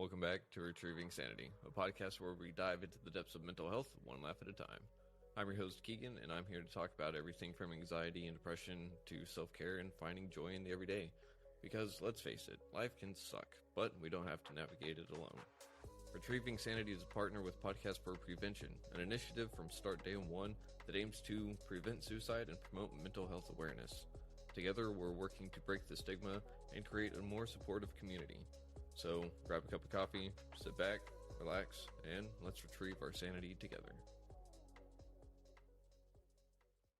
Welcome back to Retrieving Sanity, a podcast where we dive into the depths of mental health one laugh at a time. I'm your host, Keegan, and I'm here to talk about everything from anxiety and depression to self-care and finding joy in the everyday. Because, let's face it, life can suck, but we don't have to navigate it alone. Retrieving Sanity is a partner with Podcast for Prevention, an initiative from Start Day 1 that aims to prevent suicide and promote mental health awareness. Together, we're working to break the stigma and create a more supportive community. So, grab a cup of coffee, sit back, relax, and let's retrieve our sanity together.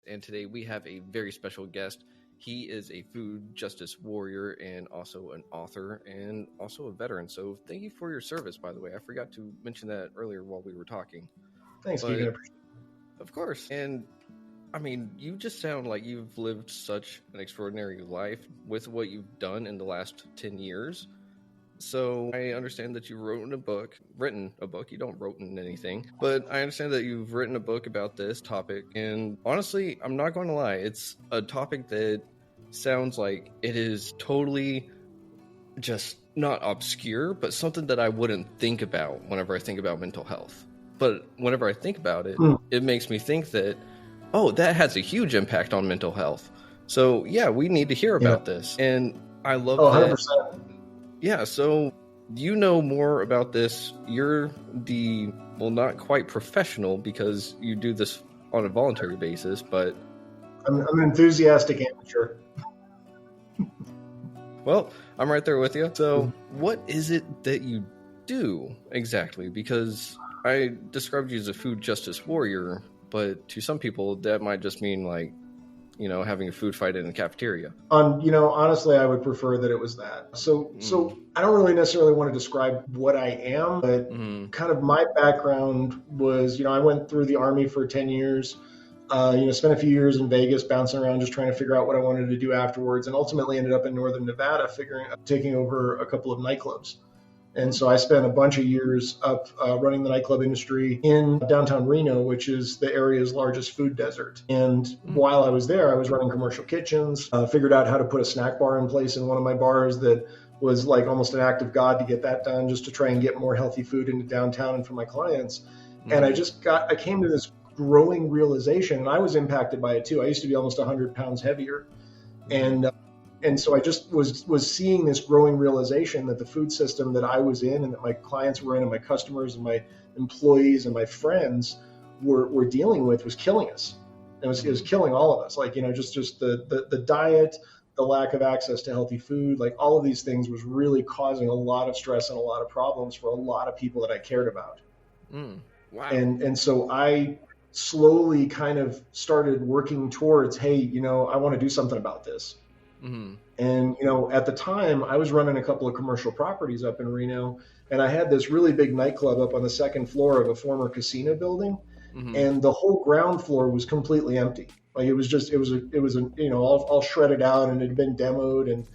And today we have a very special guest. He is a food justice warrior and also an author and also a veteran. So thank you for your service, by the way. I forgot to mention that earlier while we were talking. Thanks, Keegan. Of course. And I mean, you just sound like you've lived such an extraordinary life with what you've done in the last 10 years. So I understand that you've written a book. You don't wrote in anything, but I understand that you've written a book about this topic. And honestly, I'm not going to lie. It's a topic that sounds like it is totally just not obscure, but something that I wouldn't think about whenever I think about mental health. But whenever I think about it, it makes me think that, oh, that has a huge impact on mental health. So yeah, we need to hear about this. And I love that. 100%. Yeah, so you know more about this. You're not quite professional because you do this on a voluntary basis, but... I'm an enthusiastic amateur. Well, I'm right there with you. So what is it that you do exactly? Because I described you as a food justice warrior, but to some people that might just mean having a food fight in the cafeteria. Honestly, I would prefer that it was that. So I don't really necessarily want to describe what I am, but kind of my background was, I went through the Army for 10 years, spent a few years in Vegas bouncing around just trying to figure out what I wanted to do afterwards, and ultimately ended up in Northern Nevada taking over a couple of nightclubs. And so I spent a bunch of years up running the nightclub industry in downtown Reno, which is the area's largest food desert. And while I was there, I was running commercial kitchens, figured out how to put a snack bar in place in one of my bars that was like almost an act of God to get that done, just to try and get more healthy food into downtown and for my clients. And I came to this growing realization, and I was impacted by it too. I used to be almost 100 pounds heavier. And so I just was seeing this growing realization that the food system that I was in and that my clients were in and my customers and my employees and my friends were dealing with was killing us. It was killing all of us. Just the diet, the lack of access to healthy food, like all of these things was really causing a lot of stress and a lot of problems for a lot of people that I cared about. Wow. And so I slowly kind of started working towards, hey, I want to do something about this. And, at the time I was running a couple of commercial properties up in Reno, and I had this really big nightclub up on the second floor of a former casino building. And the whole ground floor was completely empty. Like it was all shredded out, and it had been demoed and,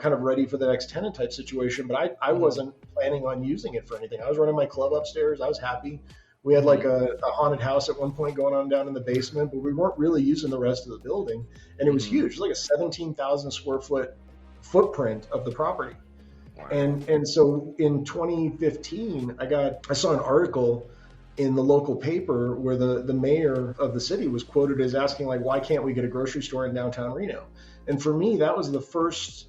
kind of ready for the next tenant type situation. But I wasn't planning on using it for anything. I was running my club upstairs. I was happy. We had like a haunted house at one point going on down in the basement, but we weren't really using the rest of the building. And it was huge. It was like a 17,000 square foot footprint of the property. Wow. And so in 2015, I saw an article in the local paper where the mayor of the city was quoted as asking, like, why can't we get a grocery store in downtown Reno? And for me, that was the first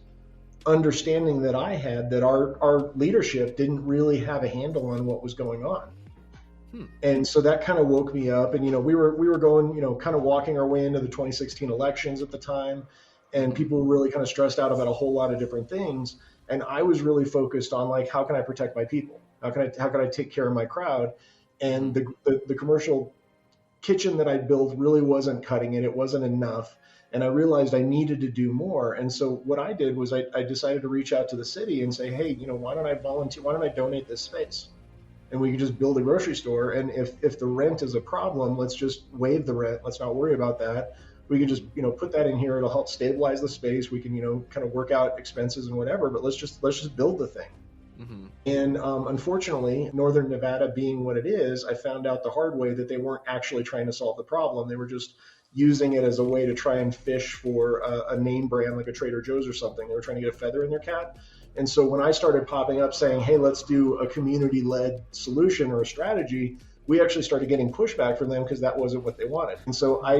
understanding that I had that our leadership didn't really have a handle on what was going on. And so that kind of woke me up, and we were going, kind of walking our way into the 2016 elections at the time, and people were really kind of stressed out about a whole lot of different things, and I was really focused on, like, how can I protect my people? How can I take care of my crowd? And the commercial kitchen that I built really wasn't cutting it. It wasn't enough, and I realized I needed to do more. And so what I did was I decided to reach out to the city and say, hey, why don't I volunteer? Why don't I donate this space? And we can just build a grocery store. And if the rent is a problem, let's just waive the rent. Let's not worry about that. We can just, put that in here. It'll help stabilize the space. We can, kind of work out expenses and whatever, but let's just build the thing. And unfortunately, Northern Nevada being what it is, I found out the hard way that they weren't actually trying to solve the problem. They were just using it as a way to try and fish for a name brand like a Trader Joe's or something. They were trying to get a feather in their cap. And so when I started popping up saying, hey, let's do a community-led solution or a strategy, we actually started getting pushback from them because that wasn't what they wanted. And so I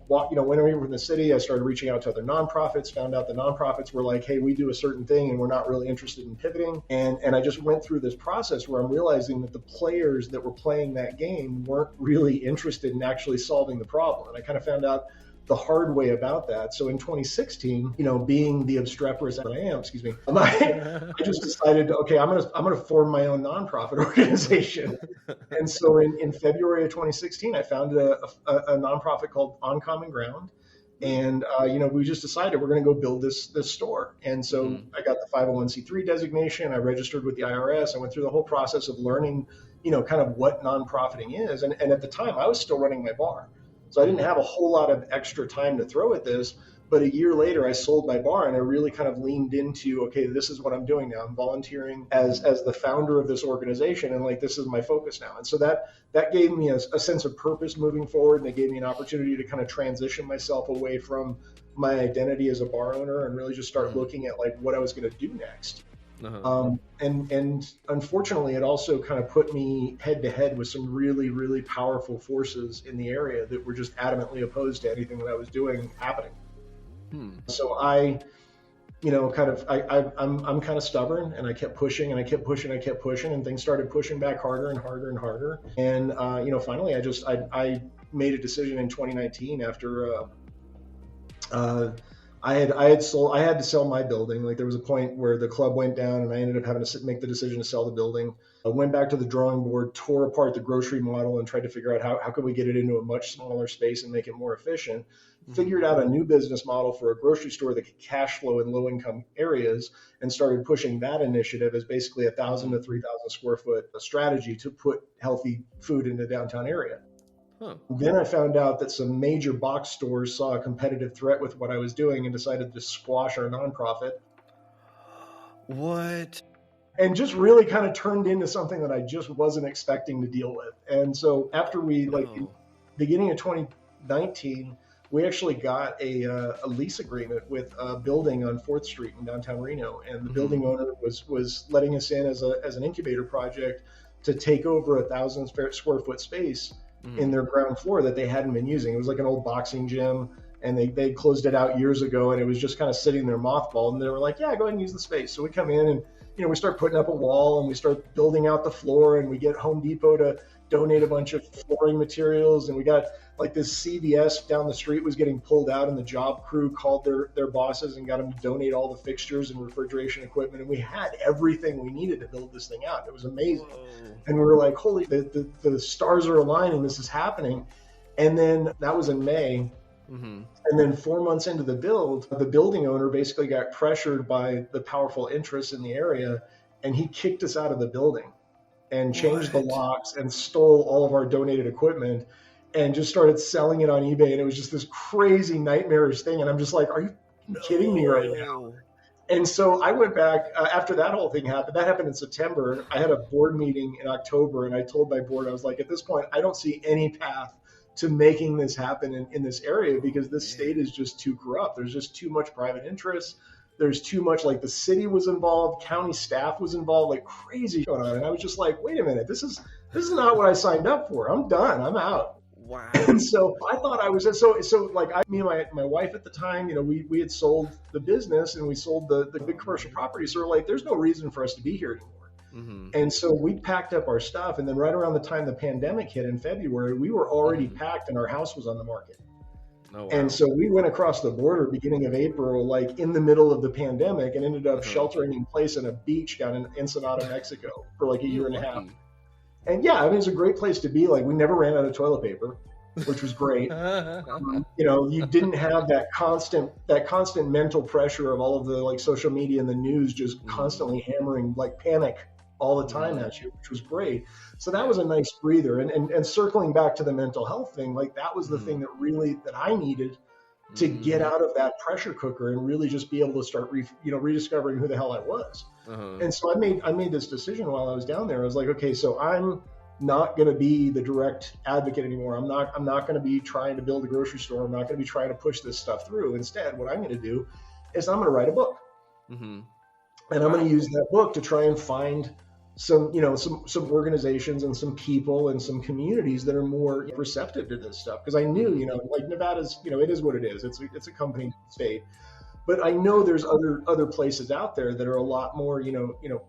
went over from the city. I started reaching out to other nonprofits, found out the nonprofits were like, hey, we do a certain thing and we're not really interested in pivoting. And I just went through this process where I'm realizing that the players that were playing that game weren't really interested in actually solving the problem. And I kind of found out the hard way about that. So in 2016, being the obstreperous that I am, I just decided, okay, I'm gonna form my own nonprofit organization. And so in February of 2016, I founded a nonprofit called On Common Ground. And, we just decided we're going to go build this store. And so I got the 501c3 designation. I registered with the IRS. I went through the whole process of learning, kind of what nonprofiting is. And at the time, I was still running my bar. So I didn't have a whole lot of extra time to throw at this. But a year later, I sold my bar and I really kind of leaned into, okay, this is what I'm doing now. I'm volunteering as the founder of this organization. And like, this is my focus now. And so that gave me a sense of purpose moving forward. And it gave me an opportunity to kind of transition myself away from my identity as a bar owner and really just start looking at like what I was going to do next. And unfortunately, it also kind of put me head to head with some really, really powerful forces in the area that were just adamantly opposed to anything that I was doing happening. So I'm kind of stubborn, and I kept pushing and I kept pushing and things started pushing back harder and harder and harder. And, finally I made a decision in 2019 after, I had to sell my building. Like there was a point where the club went down and I ended up having to make the decision to sell the building. I went back to the drawing board, tore apart the grocery model and tried to figure out how could we get it into a much smaller space and make it more efficient. Figured out a new business model for a grocery store that could cash flow in low income areas and started pushing that initiative as basically 1,000 to 3,000 square foot strategy to put healthy food in the downtown area. Then I found out that some major box stores saw a competitive threat with what I was doing and decided to squash our nonprofit. What? And just really kind of turned into something that I just wasn't expecting to deal with. And so after beginning of 2019, we actually got a lease agreement with a building on 4th Street in downtown Reno. And the building owner was letting us in as an incubator project to take over 1,000 square foot space in their ground floor that they hadn't been using. It was like an old boxing gym, and they closed it out years ago, and it was just kind of sitting there mothballed. And they were like, yeah, go ahead and use the space. So we come in and, we start putting up a wall and we start building out the floor, and we get Home Depot to donate a bunch of flooring materials. And we got like this CVS down the street was getting pulled out, and the job crew called their bosses and got them to donate all the fixtures and refrigeration equipment. And we had everything we needed to build this thing out. It was amazing. Whoa. And we were like, holy, the stars are aligning. This is happening. And then that was in May. And then 4 months into the build, the building owner basically got pressured by the powerful interests in the area, and he kicked us out of the building and changed the locks and stole all of our donated equipment and just started selling it on eBay. And it was just this crazy nightmarish thing. And I'm just like, are you kidding me right now? And so I went back after that whole thing happened. That happened in September. I had a board meeting in October, and I told my board, I was like, at this point, I don't see any path to making this happen in this area because this state is just too corrupt. There's just too much private interest. There's too much, like the city was involved, county staff was involved, like crazy going on. And I was just like, wait a minute, this is not what I signed up for. I'm done. I'm out. Wow. And so I thought I was so like me and my wife at the time, we had sold the business and we sold the big commercial property. So we're like, there's no reason for us to be here anymore. And so we packed up our stuff. And then right around the time the pandemic hit in February, we were already packed and our house was on the market. Oh, wow. And so we went across the border beginning of April, like in the middle of the pandemic, and ended up sheltering in place on a beach down in Ensenada, Mexico for like a year and a half. And yeah, I mean, it's a great place to be. Like we never ran out of toilet paper, which was great. You didn't have that constant mental pressure of all of the like social media and the news just constantly hammering like panic all the time at you, which was great. So that was a nice breather. And circling back to the mental health thing, like that was the thing that I needed to get out of that pressure cooker and really just be able to start rediscovering who the hell I was. And so I made this decision while I was down there. I was like, okay, so I'm not going to be the direct advocate anymore. I'm not going to be trying to build a grocery store. I'm not going to be trying to push this stuff through. Instead, what I'm going to do is I'm going to write a book. And I'm going to use that book to try and find some, some organizations and some people and some communities that are more receptive to this stuff. Because I knew, like Nevada's, it is what it is. It's a company state. But I know there's other places out there that are a lot more,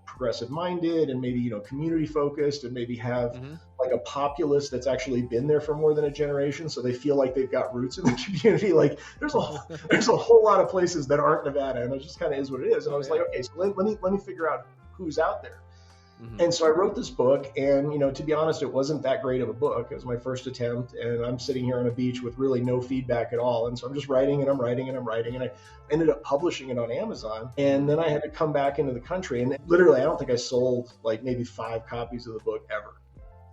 progressive minded and maybe, community focused and maybe have like a populace that's actually been there for more than a generation. So they feel like they've got roots in the community. Like there's a whole lot of places that aren't Nevada, and it just kind of is what it is. And I was like, okay, so let me figure out who's out there. And so I wrote this book, and, to be honest, it wasn't that great of a book. It was my first attempt, and I'm sitting here on a beach with really no feedback at all. And so I'm just writing and I'm writing and I'm writing, and I ended up publishing it on Amazon. And then I had to come back into the country, and literally, I don't think I sold like maybe 5 copies of the book ever.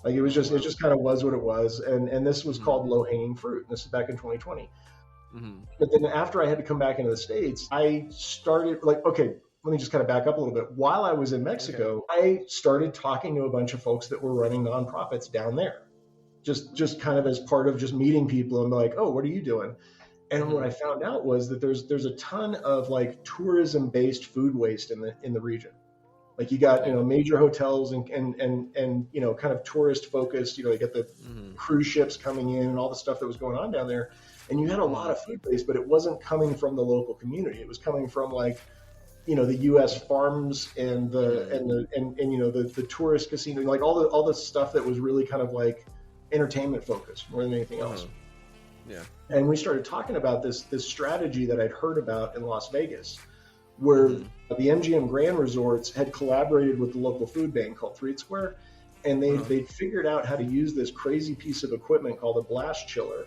Like it just kind of was what it was. And this was called Low Hanging Fruit. And this is back in 2020. But then after I had to come back into the States, I started let me just kind of back up a little bit. While I was in Mexico, I started talking to a bunch of folks that were running nonprofits down there, just kind of as part of just meeting people and be like, oh, what are you doing? And what I found out was that there's a ton of like tourism-based food waste in the region. Like you got, major hotels and kind of tourist focused, you get the cruise ships coming in and all the stuff that was going on down there. And you had a lot of food waste, but it wasn't coming from the local community. It was coming from like, the U.S. farms and the tourist casino, like all the stuff that was really kind of like entertainment focused more than anything else. Yeah. And we started talking about this strategy that I'd heard about in Las Vegas, where the MGM Grand Resorts had collaborated with the local food bank called Three Square, and they figured out how to use this crazy piece of equipment called a blast chiller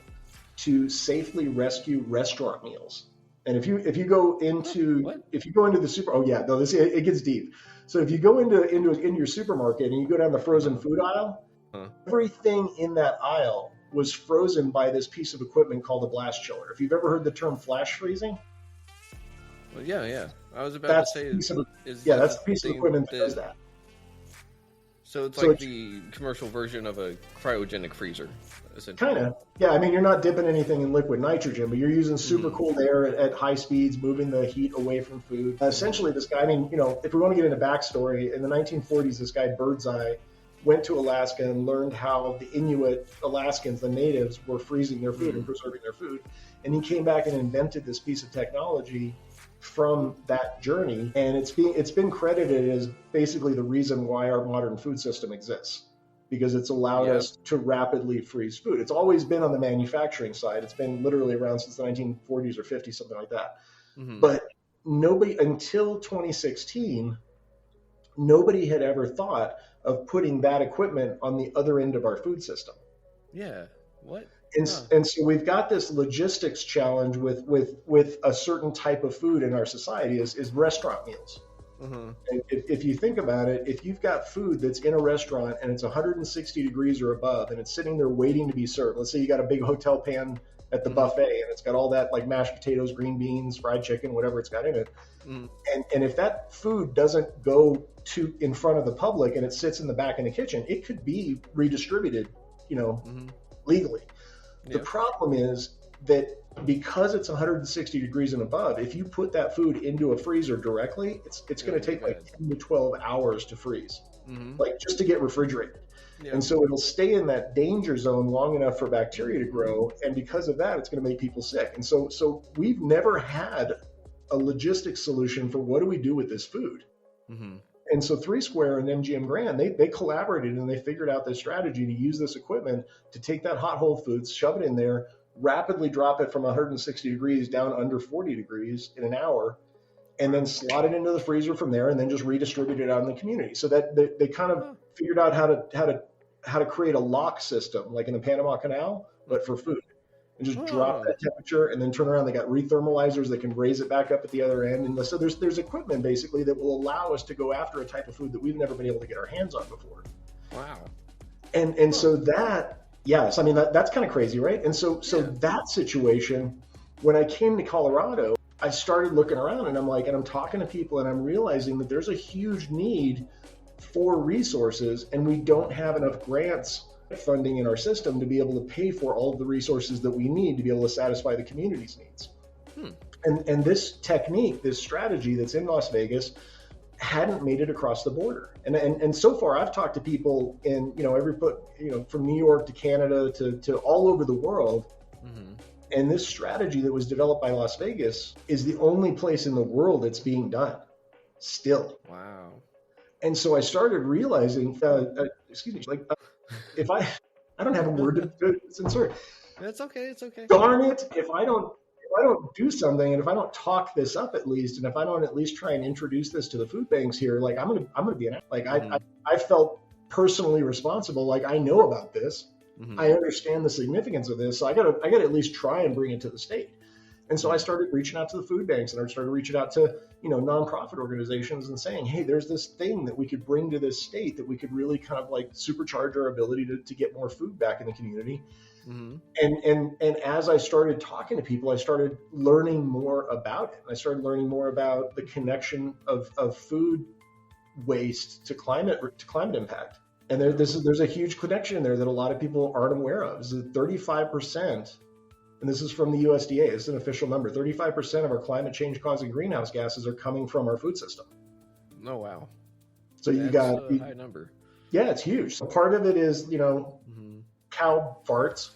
to safely rescue restaurant meals. And if you go into the it gets deep. So if you go into your supermarket and you go down the frozen food aisle, everything in that aisle was frozen by this piece of equipment called a blast chiller. If you've ever heard the term flash freezing, well, yeah. I was about to say, that's the piece of equipment that does that. So it's like the commercial version of a cryogenic freezer, essentially. Kind of. Yeah, I mean, you're not dipping anything in liquid nitrogen, but you're using super cooled air at high speeds, moving the heat away from food. Essentially, this guy, if we want to get into backstory, in the 1940s, this guy Birdseye went to Alaska and learned how the Inuit Alaskans, the natives, were freezing their food and preserving their food. And he came back and invented this piece of technology from that journey, and it's been credited as basically the reason why our modern food system exists, because it's allowed us to rapidly freeze food. It's always been on the manufacturing side. It's been literally around since the 1940s or 50s, something like that. But nobody, until 2016, nobody had ever thought of putting that equipment on the other end of our food system. Yeah. What? And so we've got this logistics challenge with a certain type of food in our society is restaurant meals. And if you think about it, if you've got food that's in a restaurant and it's 160 degrees or above and it's sitting there waiting to be served, let's say you got a big hotel pan at the buffet and it's got all that like mashed potatoes, green beans, fried chicken, whatever it's got in it. And if that food doesn't go in front of the public and it sits in the back in the kitchen, it could be redistributed, legally. The problem is that because it's 160 degrees and above, if you put that food into a freezer directly, it's going to take like 10 to 12 hours to freeze, like just to get refrigerated. And so it'll stay in that danger zone long enough for bacteria to grow. And because of that, it's going to make people sick. And so we've never had a logistics solution for what do we do with this food? And so Three Square and MGM Grand, they collaborated and they figured out this strategy to use this equipment to take that hot whole foods, shove it in there, rapidly drop it from 160 degrees down under 40 degrees in an hour, and then slot it into the freezer from there, and then just redistribute it out in the community. So that they kind of figured out how to create a lock system, like in the Panama Canal, but for food. And just drop that temperature and then turn around. They got rethermalizers that can raise it back up at the other end. And so there's equipment basically that will allow us to go after a type of food that we've never been able to get our hands on before. Wow. And so that, yes, I mean, that's kind of crazy, right? And so that situation, when I came to Colorado, I started looking around and I'm talking to people and I'm realizing that there's a huge need for resources and we don't have enough grants funding in our system to be able to pay for all of the resources that we need to be able to satisfy the community's needs. And this technique, this strategy that's in Las Vegas, hadn't made it across the border. And so far I've talked to people in, from New York to Canada to all over the world. Mm-hmm. And this strategy that was developed by Las Vegas is the only place in the world it's being done still. Wow. And so I started realizing, if I don't have a word to insert. It's okay. Darn it. If I don't do something, and if I don't talk this up at least, and if I don't at least try and introduce this to the food banks here, like I'm gonna be I felt personally responsible. Like I know about this, I understand the significance of this, so I gotta at least try and bring it to the state. And so I started reaching out to the food banks, and I started reaching out to nonprofit organizations and saying, hey, there's this thing that we could bring to this state that we could really kind of like supercharge our ability to get more food back in the community. Mm-hmm. And as I started talking to people, I started learning more about it. I started learning more about the connection of food waste to climate impact. And there's a huge connection there that a lot of people aren't aware of. Is that 35%, and this is from the USDA, it's an official number, 35% of our climate change causing greenhouse gases are coming from our food system. Oh, wow. So you got a high number. Yeah, it's huge. So part of it is, cow farts.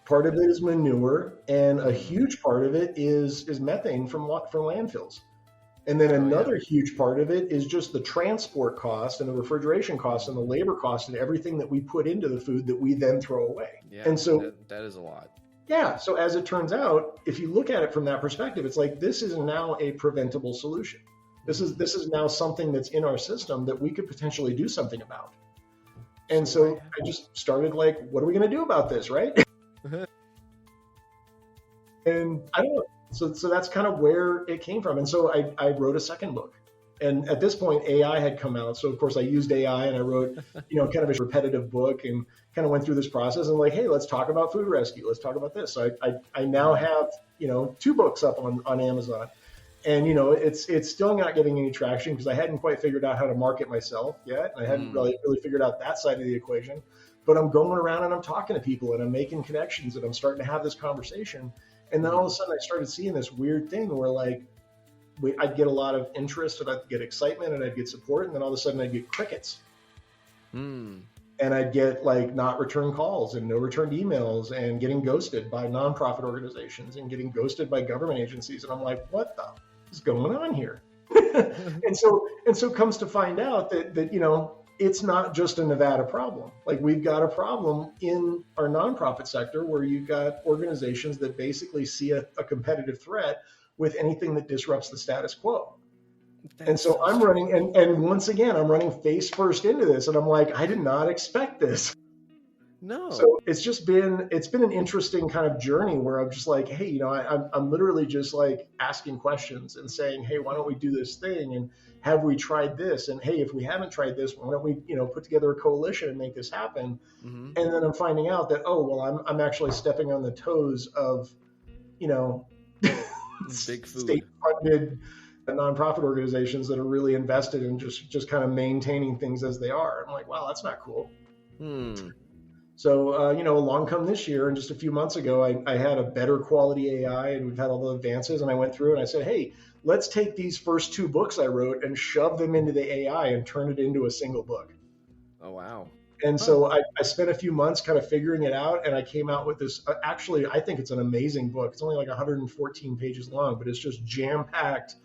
Part of it is manure, and a huge part of it is methane from landfills. And then another huge part of it is just the transport cost and the refrigeration cost and the labor cost and everything that we put into the food that we then throw away. Yeah, and so that is a lot. Yeah. So as it turns out, if you look at it from that perspective, it's like this is now a preventable solution. This is now something that's in our system that we could potentially do something about. And so I just started like, what are we going to do about this, right? And I don't know. So that's kind of where it came from. And so I wrote a second book. And at this point, AI had come out. So of course I used AI and I wrote, kind of a repetitive book and kind of went through this process and like, hey, let's talk about food rescue. Let's talk about this. So I now have, 2 books up on Amazon. And, it's still not getting any traction because I hadn't quite figured out how to market myself yet. And I hadn't really figured out that side of the equation. But I'm going around and I'm talking to people and I'm making connections and I'm starting to have this conversation. And then all of a sudden I started seeing this weird thing where like I'd get a lot of interest and I'd get excitement and I'd get support. And then all of a sudden I'd get crickets. And I'd get like not return calls and no returned emails and getting ghosted by nonprofit organizations and getting ghosted by government agencies. And I'm like, what the is going on here? and so comes to find out that it's not just a Nevada problem. Like we've got a problem in our nonprofit sector where you've got organizations that basically see a competitive threat with anything that disrupts the status quo. And so I'm running, and once again, I'm running face first into this. And I'm like, I did not expect this. No. So it's been an interesting kind of journey where I'm just like, hey, I'm literally just like asking questions and saying, hey, why don't we do this thing? And have we tried this? And hey, if we haven't tried this, why don't we, put together a coalition and make this happen? Mm-hmm. And then I'm finding out that, I'm actually stepping on the toes of, big food. State-funded nonprofit organizations that are really invested in just kind of maintaining things as they are. I'm like, wow, that's not cool. So, along come this year, and just a few months ago, I had a better quality AI, and we've had all the advances, and I went through and I said, hey, let's take these first 2 books I wrote and shove them into the AI and turn it into a single book. Oh, wow. And so I spent a few months kind of figuring it out, and I came out with this. Actually, I think it's an amazing book. It's only like 114 pages long, but it's just jam-packed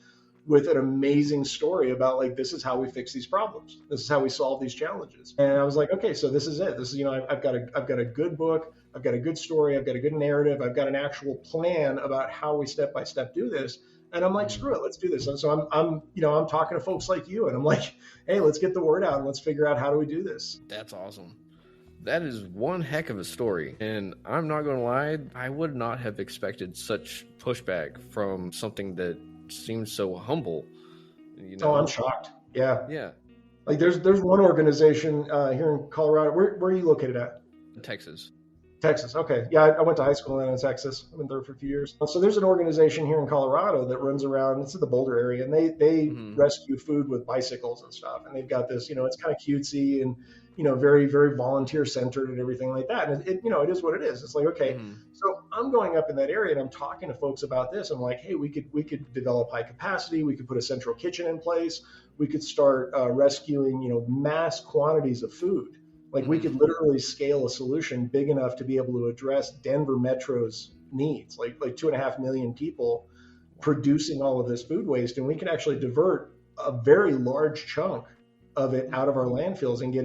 with an amazing story about like, this is how we fix these problems. This is how we solve these challenges. And I was like, okay, so this is it. This is, I've got a good book. I've got a good story. I've got a good narrative. I've got an actual plan about how we step by step do this. And I'm like, screw it, let's do this. And so I'm talking to folks like you, and I'm like, hey, let's get the word out and let's figure out how do we do this. That's awesome. That is one heck of a story. And I'm not going to lie, I would not have expected such pushback from something that seems so humble. Oh, I'm shocked. Yeah. Yeah. Like there's one organization here in Colorado. Where are you located at? Texas. Texas. Okay. Yeah, I went to high school in Texas. I've been there for a few years. So there's an organization here in Colorado that runs around. It's in the Boulder area, and they rescue food with bicycles and stuff. And they've got this, it's kind of cutesy, and very, very volunteer centered and everything like that. And it is what it is. It's like, okay, so I'm going up in that area and I'm talking to folks about this. I'm like, hey, we could develop high capacity. We could put a central kitchen in place. We could start rescuing, mass quantities of food. Like we could literally scale a solution big enough to be able to address Denver Metro's needs, like 2.5 million people producing all of this food waste. And we can actually divert a very large chunk of it out of our landfills and get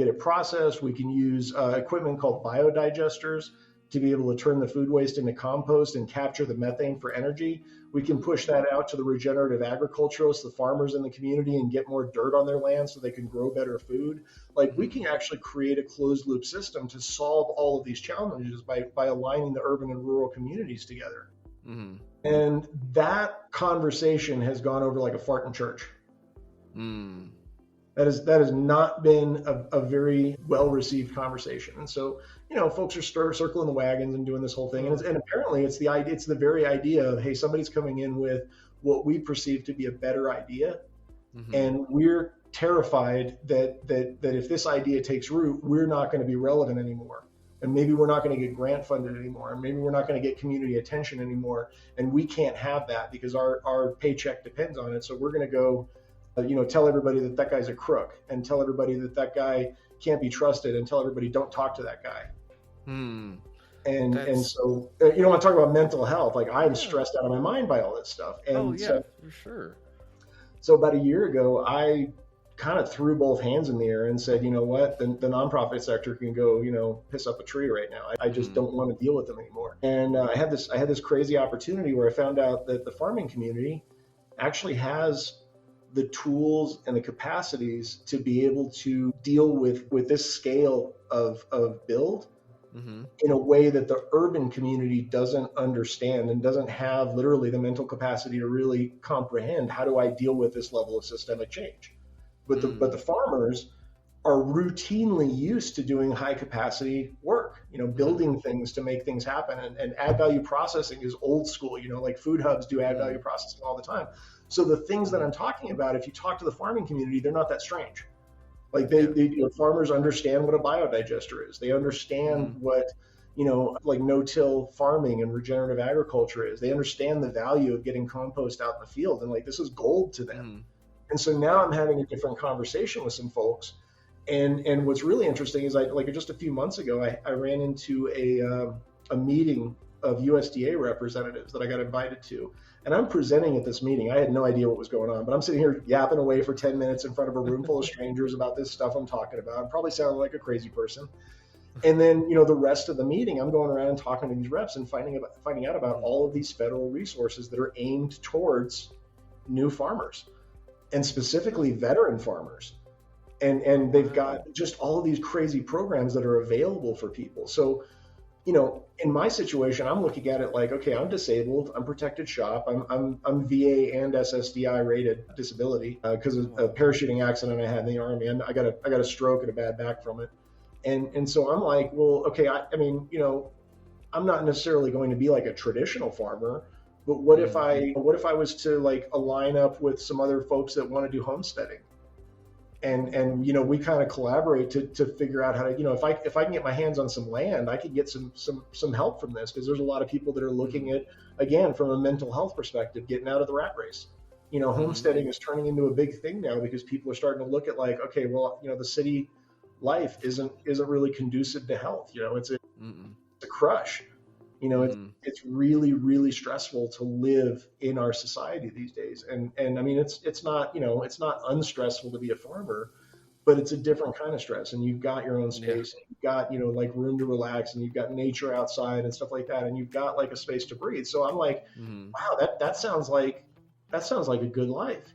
it processed. We can use equipment called biodigesters to be able to turn the food waste into compost and capture the methane for energy. We can push that out to the regenerative agriculturalists, the farmers in the community, and get more dirt on their land so they can grow better food. Like we can actually create a closed loop system to solve all of these challenges by aligning the urban and rural communities together. And that conversation has gone over like a fart in church. That has not been a very well-received conversation. And so, folks are circling the wagons and doing this whole thing. And apparently it's the very idea of, hey, somebody's coming in with what we perceive to be a better idea. And we're terrified that if this idea takes root, we're not going to be relevant anymore. And maybe we're not going to get grant funded anymore. And maybe we're not going to get community attention anymore. And we can't have that because our paycheck depends on it. So we're going to go tell everybody that guy's a crook, and tell everybody that guy can't be trusted, and tell everybody don't talk to that guy. And so want to talk about mental health. Like I'm stressed out of my mind by all this stuff. And for sure. So about a year ago, I kind of threw both hands in the air and said, you know what, the nonprofit sector can go, piss up a tree right now. I just don't want to deal with them anymore. And I had this crazy opportunity where I found out that the farming community actually has the tools and the capacities to be able to deal with this scale of build in a way that the urban community doesn't understand and doesn't have literally the mental capacity to really comprehend. How do I deal with this level of systemic change? But the farmers are routinely used to doing high capacity work, building things to make things happen. And add value processing is old school, like food hubs do add value processing all the time. So the things that I'm talking about, if you talk to the farming community, they're not that strange. Like farmers understand what a biodigester is. They understand what, like no-till farming and regenerative agriculture is. They understand the value of getting compost out in the field. And like, this is gold to them. And so now I'm having a different conversation with some folks. And what's really interesting is just a few months ago, I ran into a meeting of USDA representatives that I got invited to. And I'm presenting at this meeting. I had no idea what was going on, but I'm sitting here yapping away for 10 minutes in front of a room full of strangers about this stuff I'm talking about. I'm probably sounding like a crazy person. And then, the rest of the meeting, I'm going around and talking to these reps and finding out about all of these federal resources that are aimed towards new farmers, and specifically veteran farmers. And they've got just all of these crazy programs that are available for people. So, in my situation, I'm looking at it like, okay, I'm disabled, I'm protected shop, I'm VA and SSDI rated disability because of a parachuting accident I had in the Army, and I got a stroke and a bad back from it. And so I'm like, well, okay, I mean, I'm not necessarily going to be like a traditional farmer, but what if I was to like align up with some other folks that want to do homesteading? And we kind of collaborate to figure out how to, if I can get my hands on some land, I could get some help from this, because there's a lot of people that are looking at, again, from a mental health perspective, getting out of the rat race. Homesteading is turning into a big thing now because people are starting to look at like, okay, well, the city life isn't really conducive to health. It's a crush. It's really, really stressful to live in our society these days. And I mean, it's not, it's not unstressful to be a farmer, but it's a different kind of stress. And you've got your own space, and you've got, like room to relax, and you've got nature outside and stuff like that. And you've got like a space to breathe. So I'm like, wow, that sounds like a good life.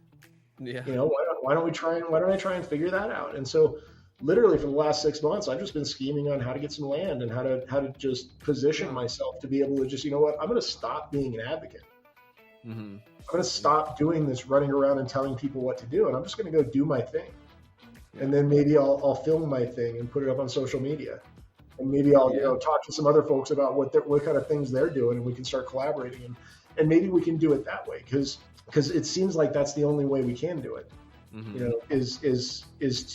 Yeah. Why don't I try and figure that out? And so literally for the last 6 months, I've just been scheming on how to get some land and how to just position myself to be able to just, I'm going to stop being an advocate. I'm going to stop doing this running around and telling people what to do. And I'm just going to go do my thing. And then maybe I'll film my thing and put it up on social media. And maybe I'll, talk to some other folks about what kind of things they're doing, and we can start collaborating. And maybe we can do it that way, because it seems like that's the only way we can do it. is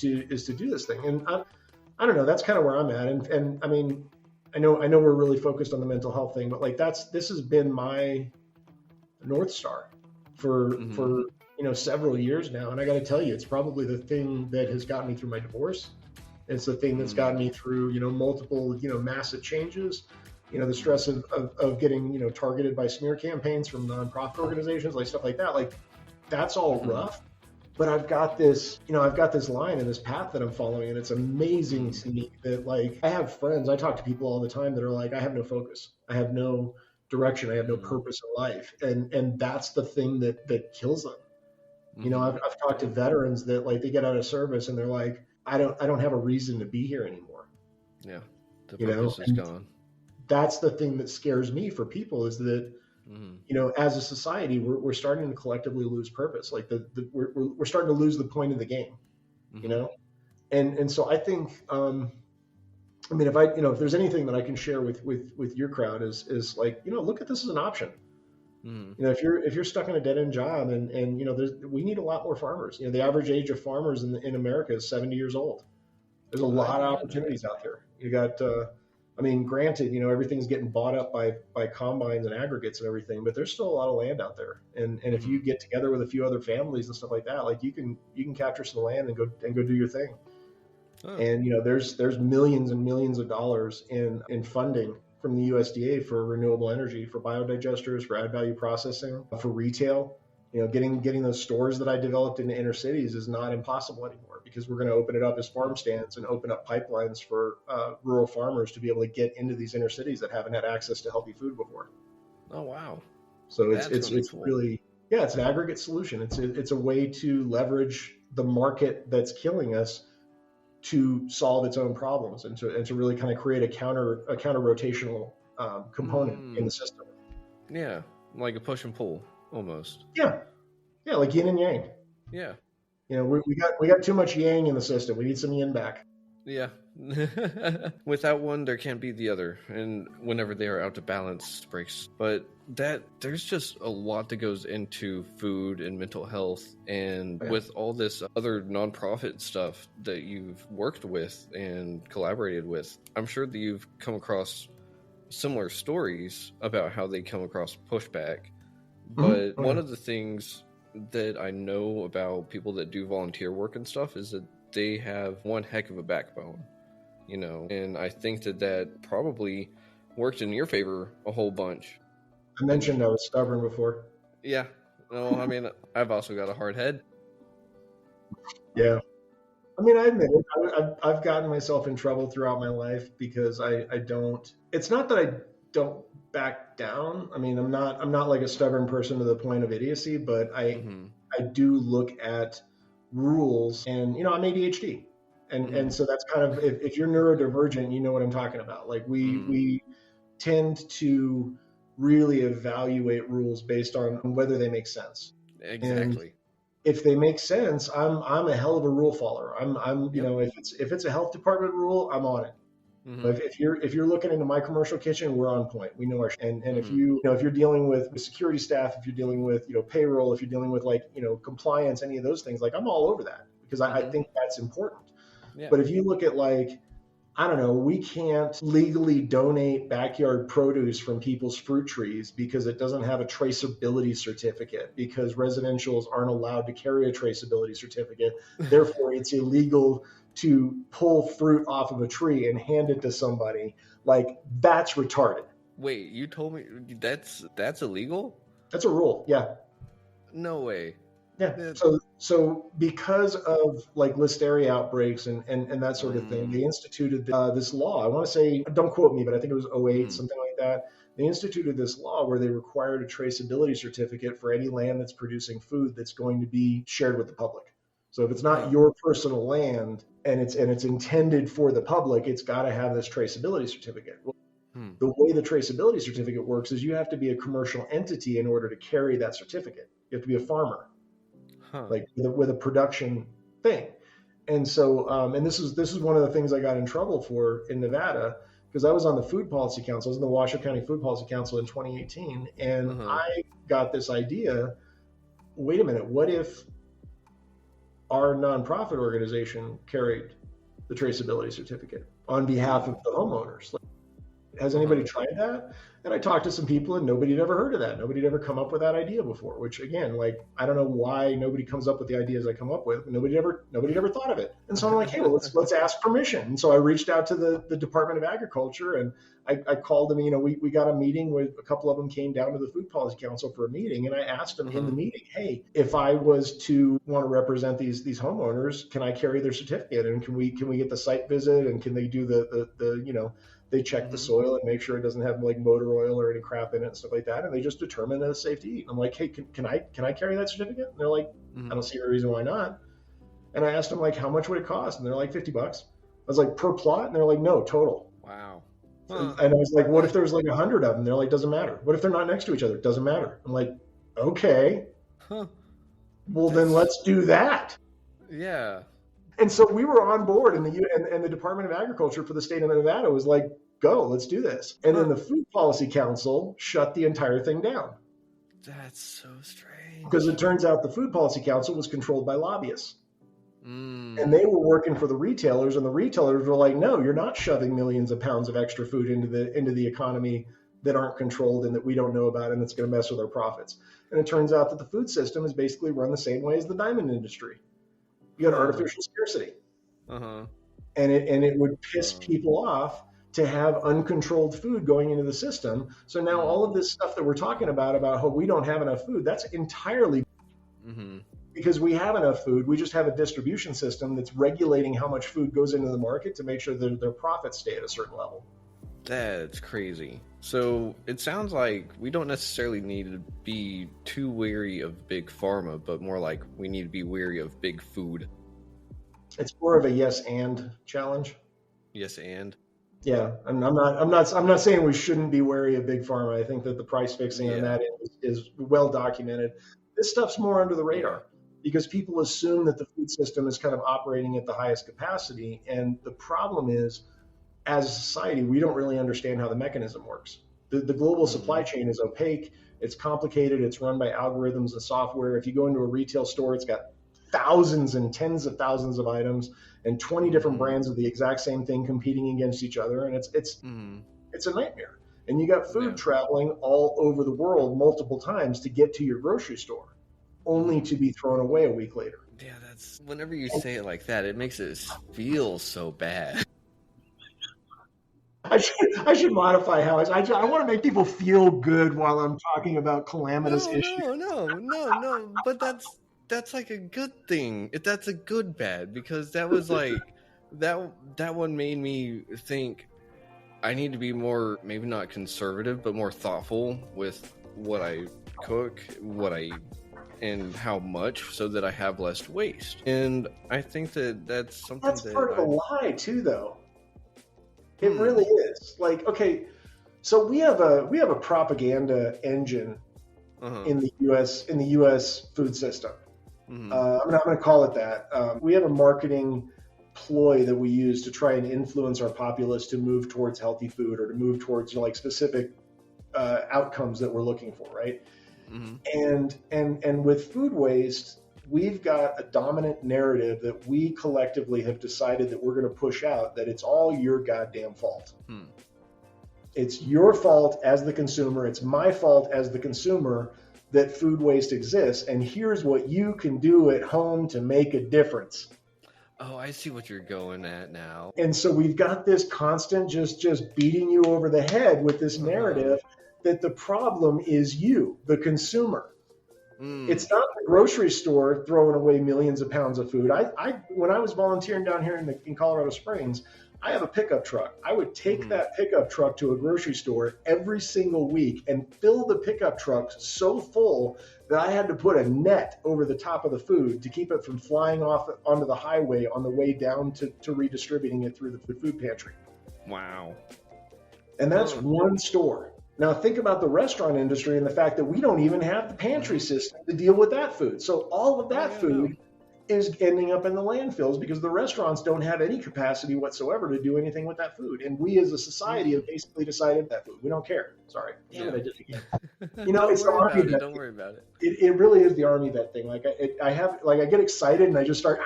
to do this thing. And I don't know, that's kind of where I'm at. And I mean, I know we're really focused on the mental health thing, but like this has been my North Star for several years now. And I got to tell you, it's probably the thing that has gotten me through my divorce. It's the thing that's gotten me through, multiple, massive changes, the stress of getting, targeted by smear campaigns from nonprofit organizations, like stuff like that. Like that's all rough, but I've got this line and this path that I'm following. And it's amazing to me that like, I have friends, I talk to people all the time that are like, I have no focus. I have no direction. I have no purpose in life. And that's the thing that kills them. I've talked to veterans that like, they get out of service and they're like, I don't have a reason to be here anymore. Yeah. The purpose is gone. That's the thing that scares me for people is that, as a society, we're starting to collectively lose purpose. Like we're starting to lose the point of the game, and so I think, I mean, if there's anything that I can share with your crowd is like, look at this as an option. If you're stuck in a dead end job and we need a lot more farmers. The average age of farmers in America is 70 years old. There's a lot of opportunities out there. You got, granted, everything's getting bought up by combines and aggregates and everything, but there's still a lot of land out there. And if you get together with a few other families and stuff like that, like you can capture some land and go do your thing. Oh. And there's millions and millions of dollars in funding from the USDA for renewable energy, for biodigesters, for add value processing, for retail. Getting those stores that I developed into inner cities is not impossible anymore because we're going to open it up as farm stands and open up pipelines for rural farmers to be able to get into these inner cities that haven't had access to healthy food before. Oh, wow. So it's cool. Really, it's an aggregate solution. It's a way to leverage the market that's killing us to solve its own problems and to really kind of create a counter rotational component in the system. Yeah, like a push and pull almost. Yeah, like yin and yang. Yeah. We got too much yang in the system. We need some yin back. Yeah. Without one, there can't be the other. And whenever they are out of balance, breaks. But there's just a lot that goes into food and mental health. And with all this other nonprofit stuff that you've worked with and collaborated with, I'm sure that you've come across similar stories about how they come across pushback. But one of the things that I know about people that do volunteer work and stuff is that they have one heck of a backbone, and I think that probably worked in your favor a whole bunch. I mentioned I was stubborn before. Yeah. No, I mean, I've also got a hard head. Yeah. I mean, I admit it. I've gotten myself in trouble throughout my life because I don't, it's not that I don't back down. I mean, I'm not like a stubborn person to the point of idiocy, but I do look at rules and, I'm ADHD. And so that's kind of, if you're neurodivergent, you know what I'm talking about. Like we tend to really evaluate rules based on whether they make sense. Exactly. And if they make sense, I'm a hell of a rule follower. If it's a health department rule, I'm on it. But if you're looking into my commercial kitchen, we're on point. We know our and if if you're dealing with security staff, if you're dealing with payroll, if you're dealing with compliance, any of those things, like I'm all over that because I think that's important. Yeah. But if you look at I don't know, we can't legally donate backyard produce from people's fruit trees because it doesn't have a traceability certificate, because residentials aren't allowed to carry a traceability certificate. Therefore, it's illegal to pull fruit off of a tree and hand it to somebody. That's retarded. Wait, you told me that's illegal? That's a rule. Yeah. No way. Yeah. So because of listeria outbreaks and that sort of thing, they instituted this law. I want to say, don't quote me, but I think it was 2008, something like that. They instituted this law where they required a traceability certificate for any land that's producing food that's going to be shared with the public. So if it's not your personal land and it's intended for the public, it's got to have this traceability certificate. Well, the way the traceability certificate works is you have to be a commercial entity in order to carry that certificate. You have to be a farmer. With a production thing. And so, and this is one of the things I got in trouble for in Nevada, because I was on the Food Policy Council. I was in the Washoe County Food Policy Council in 2018. And I got this idea, wait a minute, what if our nonprofit organization carried the traceability certificate on behalf of the homeowners. Like, has anybody tried that? And I talked to some people and nobody had ever heard of that. Nobody had ever come up with that idea before, which again, like, I don't know why nobody comes up with the ideas I come up with. Nobody ever thought of it. And so I'm like, hey, well, let's ask permission. And so I reached out to the Department of Agriculture and I called them. You know, we got a meeting with a couple of them came down to the Food Policy Council for a meeting. And I asked them in the meeting, hey, if I was to want to represent these homeowners, can I carry their certificate? And can we get the site visit? And can they do the you know, they check the soil and make sure it doesn't have like motor oil or any crap in it and stuff like that. And they just determine that it's safe to eat. I'm like, hey, can I carry that certificate? And they're like, I don't see any reason why not. And I asked them like, how much would it cost? And they're like, $50. I was like, per plot? And they're like, no, total. Wow. Huh. And I was like, what if there was like 100 of them? They're like, doesn't matter. What if they're not next to each other? Doesn't matter. I'm like, okay. Huh. Well, then let's do that. Yeah. And so we were on board, and the Department of Agriculture for the state of Nevada was like, go, let's do this. And then the Food Policy Council shut the entire thing down. That's so strange. Because it turns out the Food Policy Council was controlled by lobbyists. And they were working for the retailers, and the retailers were like, no, you're not shoving millions of pounds of extra food into the economy that aren't controlled and that we don't know about, and it's going to mess with our profits. And it turns out that the food system is basically run the same way as the diamond industry. You got artificial scarcity. And it would piss people off to have uncontrolled food going into the system. So now all of this stuff that we're talking about how we don't have enough food, that's entirely because we have enough food. We just have a distribution system that's regulating how much food goes into the market to make sure that their profits stay at a certain level. That's crazy. So it sounds like we don't necessarily need to be too wary of big pharma, but more like we need to be wary of big food. It's more of a yes and challenge. Yes and. Yeah, I'm not saying we shouldn't be wary of big pharma. I think that the price fixing on that is well documented. This stuff's more under the radar because people assume that the food system is kind of operating at the highest capacity, and the problem is, as a society, we don't really understand how the mechanism works. The global supply chain is opaque. It's complicated. It's run by algorithms and software. If you go into a retail store, it's got thousands and tens of thousands of items and 20 different brands of the exact same thing competing against each other. And it's a nightmare. And you got food traveling all over the world multiple times to get to your grocery store, only to be thrown away a week later. Yeah, that's whenever you say it like that, it makes it feel so bad. I should modify how I want to make people feel good while I'm talking about calamitous issues. No. But that's like a good thing. That's a good bad, because that was like that one made me think I need to be more, maybe not conservative, but more thoughtful with what I cook, what I and how much, so that I have less waste. And I think that's something that's part of the lie too, though. It really is. Like, okay, so we have a propaganda engine in the U.S. food system. I'm not going to call it that. We have a marketing ploy that we use to try and influence our populace to move towards healthy food or to move towards like specific outcomes that we're looking for, right? And with food waste, we've got a dominant narrative that we collectively have decided that we're going to push out, that it's all your goddamn fault. It's your fault as the consumer. It's my fault as the consumer that food waste exists. And here's what you can do at home to make a difference. Oh, I see what you're going at now. And so we've got this constant just beating you over the head with this narrative that the problem is you, the consumer. It's not the grocery store throwing away millions of pounds of food. When I was volunteering down here in Colorado Springs, I have a pickup truck. I would take that pickup truck to a grocery store every single week and fill the pickup truck so full that I had to put a net over the top of the food to keep it from flying off onto the highway on the way down to redistributing it through the food pantry. Wow. And that's one store. Now think about the restaurant industry and the fact that we don't even have the pantry system to deal with that food. So all of that food is ending up in the landfills because the restaurants don't have any capacity whatsoever to do anything with that food. And we as a society have basically decided that food. We don't care. Sorry. Damn it, I did it again. Don't it's the worry army about it. vet Don't thing. worry about it. It really is the army vet thing. Like I get excited and I just start.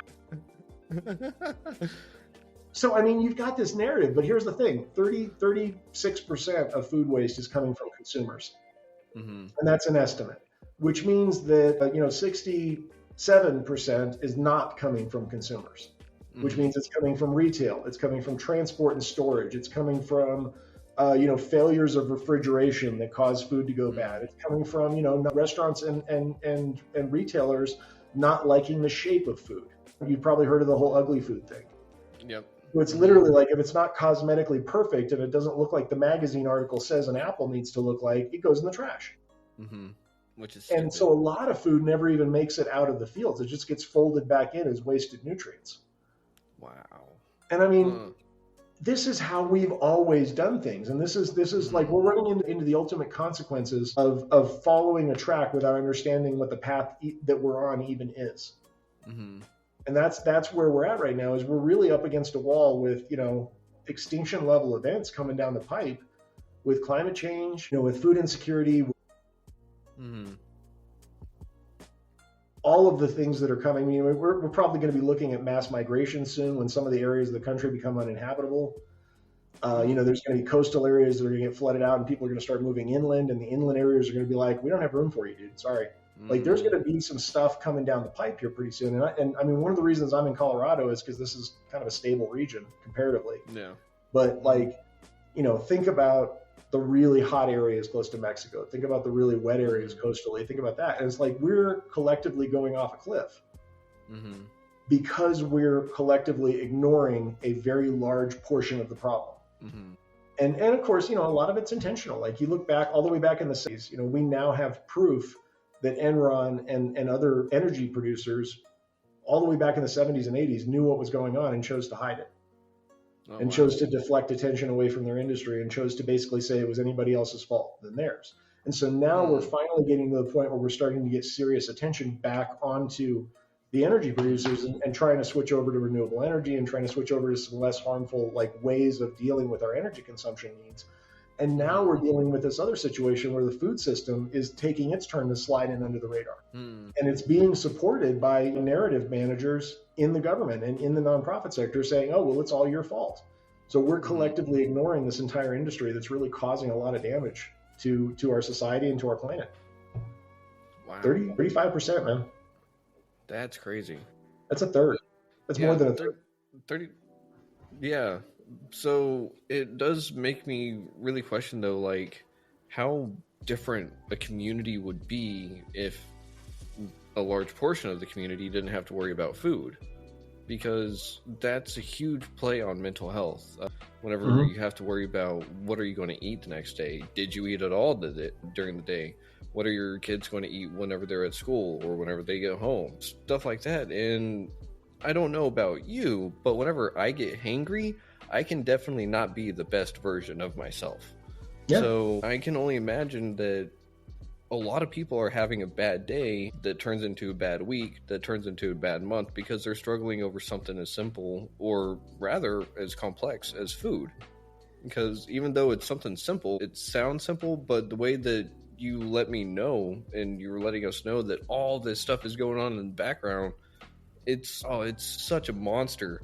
So, I mean, you've got this narrative, but here's the thing. 36% of food waste is coming from consumers. And that's an estimate, which means that, 67% is not coming from consumers, which means it's coming from retail. It's coming from transport and storage. It's coming from, failures of refrigeration that cause food to go bad. It's coming from, restaurants and retailers not liking the shape of food. You've probably heard of the whole ugly food thing. Yep. So it's literally like if it's not cosmetically perfect and it doesn't look like the magazine article says an apple needs to look like, it goes in the trash. Which is stupid. And so a lot of food never even makes it out of the fields. It just gets folded back in as wasted nutrients. Wow. And I mean, this is how we've always done things. And this is like we're running into the ultimate consequences of following a track without understanding what the path that we're on even is. And that's where we're at right now, is we're really up against a wall with, extinction level events coming down the pipe, with climate change, with food insecurity, all of the things that are coming. I mean, we're probably going to be looking at mass migration soon when some of the areas of the country become uninhabitable. There's going to be coastal areas that are going to get flooded out and people are going to start moving inland, and the inland areas are going to be like, we don't have room for you, dude. Sorry. Like there's going to be some stuff coming down the pipe here pretty soon. And I mean, one of the reasons I'm in Colorado is because this is kind of a stable region comparatively. Yeah. But think about the really hot areas close to Mexico. Think about the really wet areas coastally. Think about that. And it's like we're collectively going off a cliff because we're collectively ignoring a very large portion of the problem. And of course, a lot of it's intentional. Like you look back all the way back in the 60s, we now have proof that Enron and other energy producers all the way back in the 70s and 80s knew what was going on and chose to hide it. Chose to deflect attention away from their industry and chose to basically say it was anybody else's fault than theirs. And so now we're finally getting to the point where we're starting to get serious attention back onto the energy producers and trying to switch over to renewable energy and trying to switch over to some less harmful ways of dealing with our energy consumption needs. And now we're dealing with this other situation where the food system is taking its turn to slide in under the radar. And it's being supported by narrative managers in the government and in the nonprofit sector saying, oh, well, it's all your fault. So we're collectively ignoring this entire industry that's really causing a lot of damage to our society and to our planet. Wow. 35%, man. That's crazy. That's a third. That's more than a third. 30. Yeah. So it does make me really question, though, how different a community would be if a large portion of the community didn't have to worry about food, because that's a huge play on mental health. Whenever you have to worry about what are you going to eat the next day? Did you eat at all during the day? What are your kids going to eat whenever they're at school or whenever they get home? Stuff like that. And I don't know about you, but whenever I get hangry, I can definitely not be the best version of myself. Yeah. So I can only imagine that a lot of people are having a bad day that turns into a bad week, that turns into a bad month, because they're struggling over something as simple, or rather as complex as food. Because even though it's something simple, it sounds simple, but the way that you let me know, and you're letting us know that all this stuff is going on in the background, it's such a monster.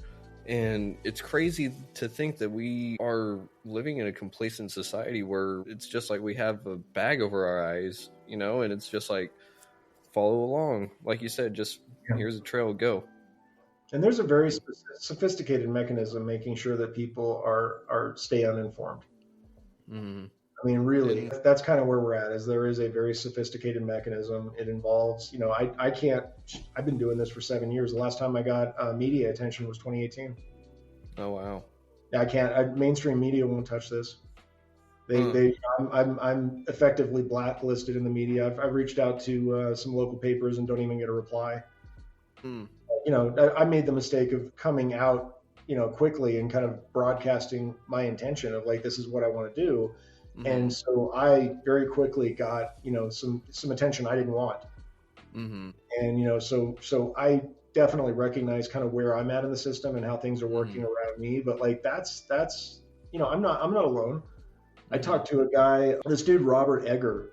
And it's crazy to think that we are living in a complacent society where it's just like we have a bag over our eyes, and it's just like, follow along. Like you said, just here's a trail, go. And there's a very sophisticated mechanism making sure that people stay uninformed. I mean, really, that's kind of where we're at, is there is a very sophisticated mechanism. It involves, I've been doing this for 7 years. The last time I got media attention was 2018. Oh, wow. Yeah, mainstream media won't touch this. I'm effectively blacklisted in the media. I've reached out to some local papers and don't even get a reply. I made the mistake of coming out, quickly and kind of broadcasting my intention of this is what I want to do. And so I very quickly got, some attention I didn't want. And, so definitely recognize kind of where I'm at in the system and how things are working around me. But like that's I'm not alone. I talked to a guy, this dude Robert Egger.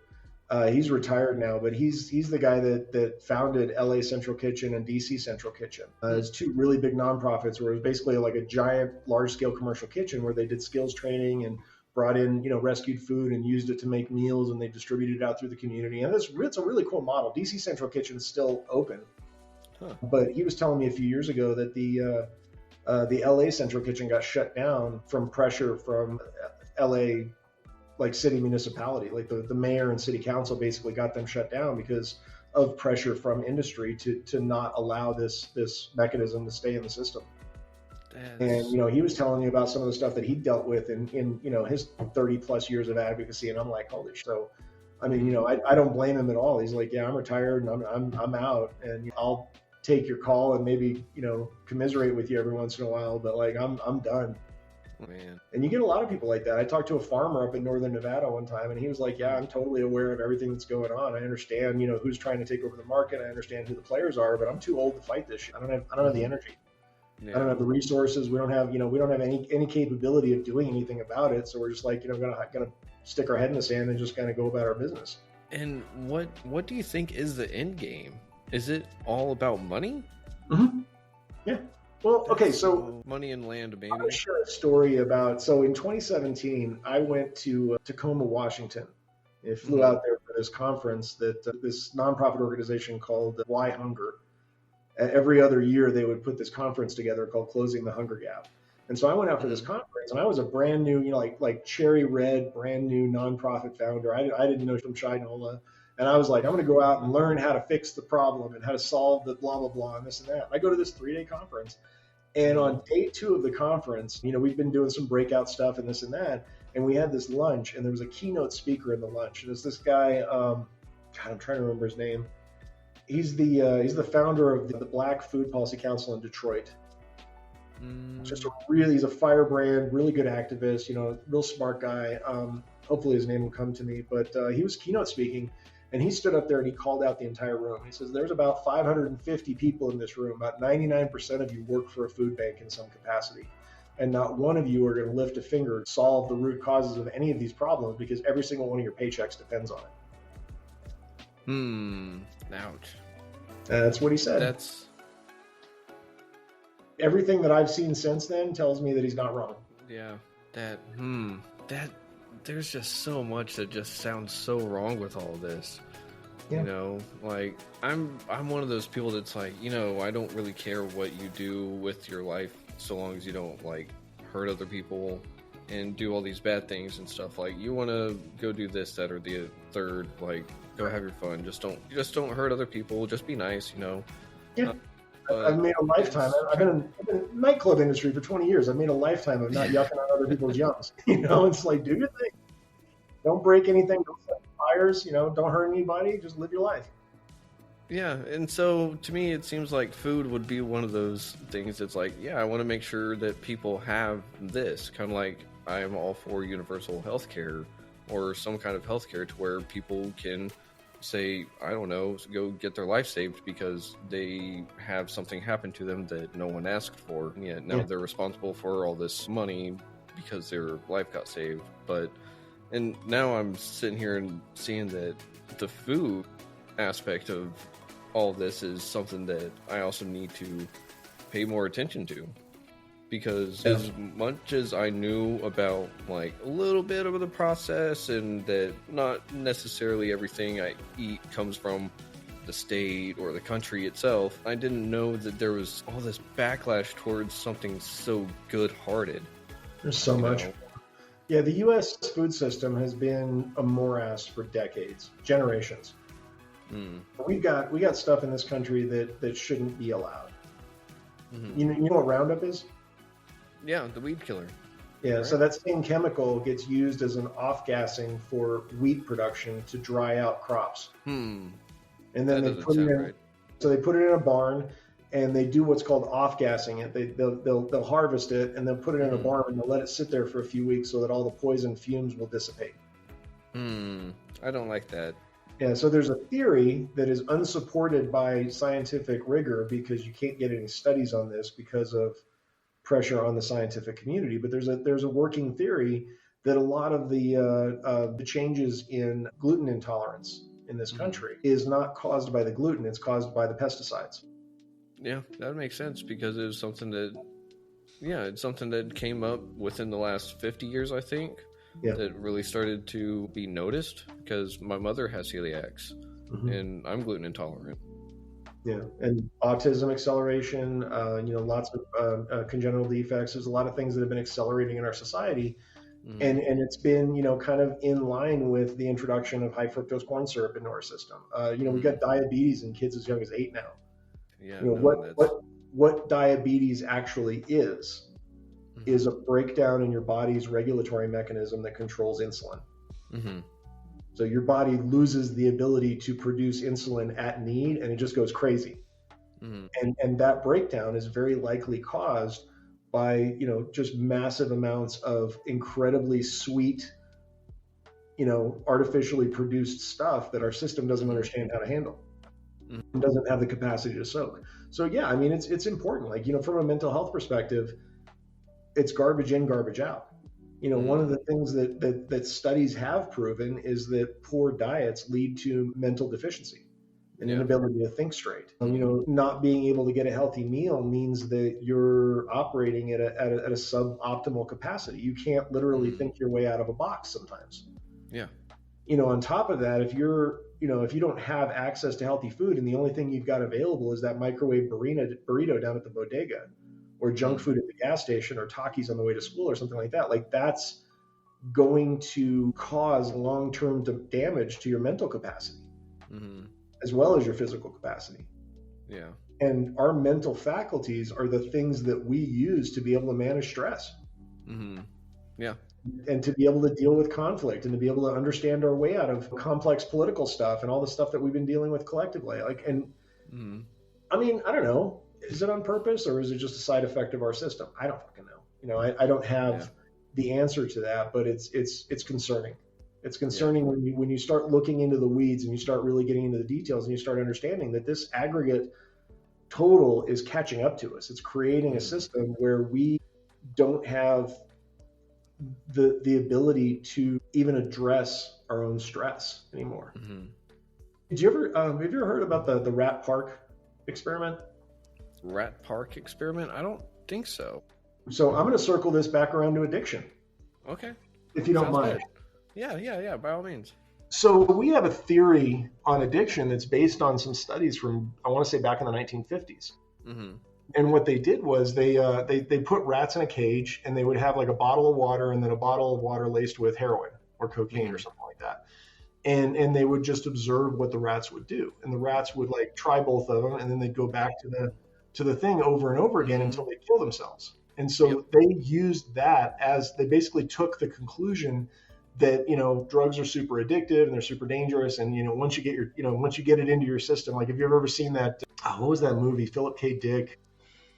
He's retired now, but he's the guy that founded LA Central Kitchen and DC Central Kitchen. It's two really big nonprofits where it was basically like a giant, large-scale commercial kitchen where they did skills training and brought in, rescued food and used it to make meals, and they distributed it out through the community. And it's a really cool model. DC Central Kitchen is still open, but he was telling me a few years ago that the LA Central Kitchen got shut down from pressure from LA, like city municipality, like the mayor and city council basically got them shut down because of pressure from industry to not allow this mechanism to stay in the system. And he was telling me about some of the stuff that he dealt with in his 30 plus years of advocacy, and I'm like, holy shit. So I mean, I don't blame him at all. He's like, yeah, I'm retired and I'm out, and I'll take your call and maybe commiserate with you every once in a while, but like I'm done. Man. And you get a lot of people like that. I talked to a farmer up in northern Nevada one time, and he was like, yeah, I'm totally aware of everything that's going on. I understand, who's trying to take over the market. I understand who the players are, but I'm too old to fight this shit. I don't have the energy. Yeah. I don't have the resources. We don't have any capability of doing anything about it. So we're just like, gonna stick our head in the sand and just kind of go about our business. And what do you think is the end game? Is it all about money? Mm-hmm. Yeah. Well, okay, so money and land, maybe. I'm going to share a story about. So in 2017, I went to Tacoma, Washington. I flew out there for this conference that this nonprofit organization called Why Hunger. Every other year, they would put this conference together called Closing the Hunger Gap. And so I went out for this conference, and I was a brand new, like cherry red, brand new nonprofit founder. I didn't know from Shinola. And I was like, I'm going to go out and learn how to fix the problem and how to solve the blah, blah, blah, and this and that. I go to this 3-day conference. And on day 2 of the conference, we've been doing some breakout stuff and this and that. And we had this lunch, and there was a keynote speaker in the lunch. And there's this guy, God, I'm trying to remember his name. He's the founder of the Black Food Policy Council in Detroit. He's a firebrand, really good activist, real smart guy. Hopefully his name will come to me. But he was keynote speaking. And he stood up there and he called out the entire room. He says, there's about 550 people in this room. About 99% of you work for a food bank in some capacity. And not one of you are going to lift a finger to solve the root causes of any of these problems because every single one of your paychecks depends on it. Ouch. That's what he said. That's everything that I've seen since then tells me that he's not wrong. Yeah. There's just so much that just sounds so wrong with all this. Yeah. Like I'm one of those people that's like, I don't really care what you do with your life so long as you don't like hurt other people and do all these bad things and stuff. Like you want to go do this, that, or the third, like go have your fun. Just don't hurt other people. Just be nice, Yeah. I've made a lifetime. I've been in the nightclub industry for 20 years. I've made a lifetime of not yucking on other people's yums. It's like, do your thing. Don't break anything. Don't set fires. Don't hurt anybody. Just live your life. Yeah, and so to me, it seems like food would be one of those things that's like, yeah, I want to make sure that people have this. Kind of like I am all for universal health care or some kind of health care to where people can say, I don't know, go get their life saved because they have something happen to them that no one asked for. Yeah, now they're responsible for all this money because their life got saved. And now I'm sitting here and seeing that the food aspect of all of this is something that I also need to pay more attention to. Because as much as I knew about like a little bit of the process and that not necessarily everything I eat comes from the state or the country itself, I didn't know that there was all this backlash towards something so good-hearted. There's so much. Yeah, the U.S. food system has been a morass for decades, generations. We got stuff in this country that shouldn't be allowed. You know what Roundup is? Yeah, the weed killer. Yeah, right. So that same chemical gets used as an off-gassing for wheat production to dry out crops. And then they put it in. Right. So they put it in a barn, and they do what's called off-gassing it. They'll harvest it, and they'll put it in a barn, and they'll let it sit there for a few weeks so that all the poison fumes will dissipate. I don't like that. Yeah, so there's a theory that is unsupported by scientific rigor because you can't get any studies on this because of pressure on the scientific community. But there's a working theory that a lot of the changes in gluten intolerance in this country is not caused by the gluten; it's caused by the pesticides. Yeah, that makes sense because it was something that, it's something that came up within the last 50 years, I think. Yeah. That really started to be noticed because my mother has celiacs and I'm gluten intolerant. Yeah, and autism acceleration, lots of congenital defects. There's a lot of things that have been accelerating in our society. And it's been, kind of in line with the introduction of high fructose corn syrup into our system. We've got diabetes in kids as young as 8 now. Yeah, what diabetes actually is a breakdown in your body's regulatory mechanism that controls insulin. So your body loses the ability to produce insulin at need, and it just goes crazy. And that breakdown is very likely caused by, just massive amounts of incredibly sweet, artificially produced stuff that our system doesn't understand how to handle. And doesn't have the capacity to soak. So yeah, I mean, it's important. Like, from a mental health perspective, it's garbage in, garbage out. One of the things that studies have proven is that poor diets lead to mental deficiency and inability to think straight. Not being able to get a healthy meal means that you're operating at a suboptimal capacity. You can't literally think your way out of a box sometimes. Yeah. On top of that, if you don't have access to healthy food and the only thing you've got available is that microwave burrito down at the bodega, or junk food at the gas station, or Takis on the way to school, or something like that, like that's going to cause long-term damage to your mental capacity, as well as your physical capacity. Yeah. And our mental faculties are the things that we use to be able to manage stress. Yeah. And to be able to deal with conflict, and to be able to understand our way out of complex political stuff and all the stuff that we've been dealing with collectively. I mean, I don't know. Is it on purpose, or is it just a side effect of our system? I don't fucking know. I don't have the answer to that, but it's concerning. It's concerning when you start looking into the weeds and you start really getting into the details and you start understanding that this aggregate total is catching up to us. It's creating a system where we don't have the ability to even address our own stress anymore. Have you ever heard about the rat park experiment? Rat park experiment? I don't think so. So I'm going to circle this back around to addiction. Okay. If you don't mind. Good. Yeah, by all means. So we have a theory on addiction that's based on some studies from, I want to say, back in the 1950s. And what they did was they put rats in a cage, and they would have like a bottle of water and then a bottle of water laced with heroin or cocaine or something like that. And they would just observe what the rats would do. And the rats would like try both of them, and then they'd go back to the thing over and over again until they kill themselves. And so they used that as, they basically took the conclusion that, drugs are super addictive and they're super dangerous. And, once you get it into your system, like, if you've ever seen that, what was that movie? Philip K. Dick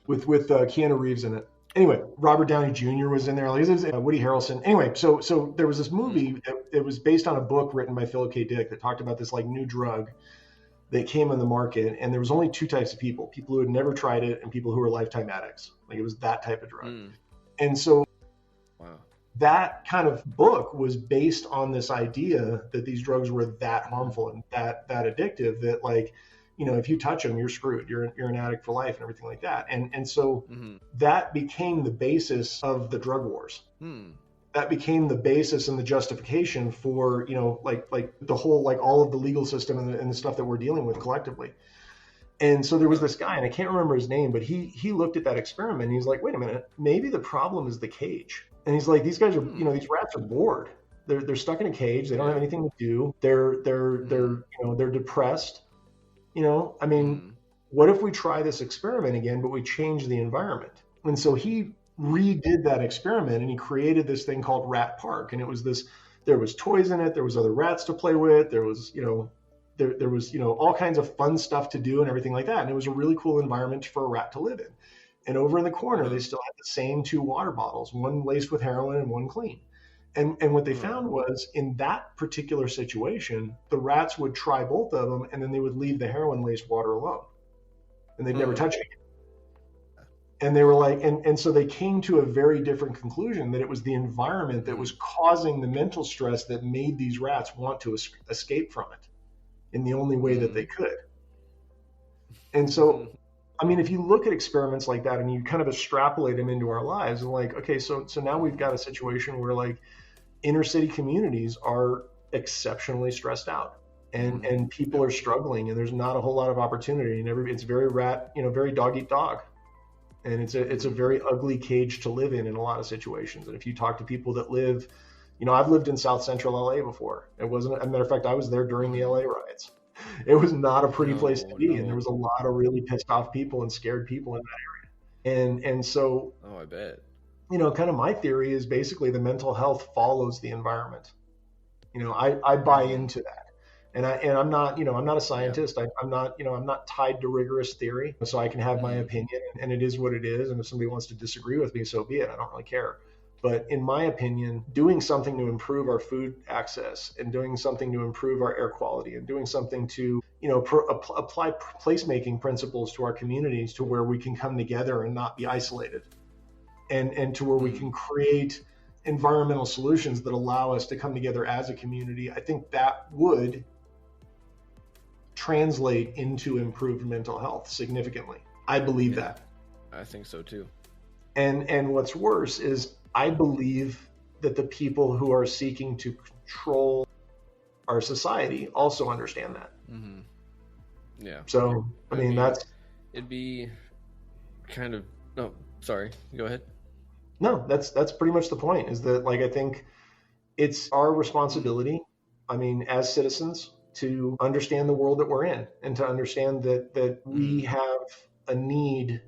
with Keanu Reeves in it. Anyway, Robert Downey Jr. was in there. Like, Woody Harrelson. Anyway, so there was this movie that was based on a book written by Philip K. Dick that talked about this like new drug that came on the market, and there was only two types of people who had never tried it and people who were lifetime addicts. Like, it was that type of drug. And so that kind of book was based on this idea that these drugs were that harmful and that addictive, that like, if you touch them, you're screwed. You're an addict for life and everything like that. And so that became the basis of the drug wars. That became the basis and the justification for, like the whole, like all of the legal system and the stuff that we're dealing with collectively. And so there was this guy, and I can't remember his name, but he looked at that experiment and he's like, wait a minute, maybe the problem is the cage. And he's like, these guys are, these rats are bored. They're stuck in a cage. They don't have anything to do. They're depressed. What if we try this experiment again, but we change the environment? And so he redid that experiment, and he created this thing called Rat Park. And it was there was toys in it. There was other rats to play with. There was, there was, all kinds of fun stuff to do and everything like that. And it was a really cool environment for a rat to live in. And over in the corner, they still had the same two water bottles, one laced with heroin and one clean. And what they found was in that particular situation, the rats would try both of them, and then they would leave the heroin-laced water alone, and they'd never touch it again. And they were like, and so they came to a very different conclusion, that it was the environment that was causing the mental stress that made these rats want to escape from it in the only way that they could. And so, I mean, if you look at experiments like that and you kind of extrapolate them into our lives, and like, okay, so now we've got a situation where like inner city communities are exceptionally stressed out, and people are struggling, and there's not a whole lot of opportunity, and it's very very dog eat dog. And it's a very ugly cage to live in a lot of situations. And if you talk to people that live, I've lived in South Central LA before. It wasn't, as a matter of fact, I was there during the LA riots. It was not a pretty place to be. And there was a lot of really pissed off people and scared people in that area. And so, I bet. Kind of my theory is basically the mental health follows the environment. I buy into that. And I'm not, I'm not a scientist. I'm not tied to rigorous theory, so I can have my opinion, and it is what it is. And if somebody wants to disagree with me, so be it. I don't really care. But in my opinion, doing something to improve our food access, and doing something to improve our air quality, and doing something to, apply placemaking principles to our communities, to where we can come together and not be isolated, and to where we can create environmental solutions that allow us to come together as a community, I think that would translate into improved mental health significantly. I believe that. I think so too. And what's worse is I believe that the people who are seeking to control our society also understand that. Yeah. So, I mean, it'd be kind of, no, sorry, go ahead. No, that's pretty much the point, is that, like, I think it's our responsibility, I mean, as citizens, to understand the world that we're in, and to understand that we have a need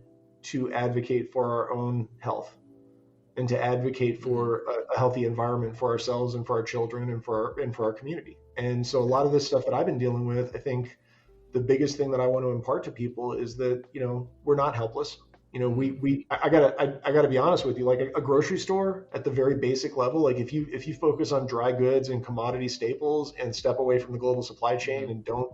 to advocate for our own health, and to advocate for a healthy environment for ourselves and for our children and for our community. And so a lot of this stuff that I've been dealing with, I think the biggest thing that I want to impart to people is that, we're not helpless. I gotta be honest with you, like a grocery store at the very basic level, like if you focus on dry goods and commodity staples and step away from the global supply chain and don't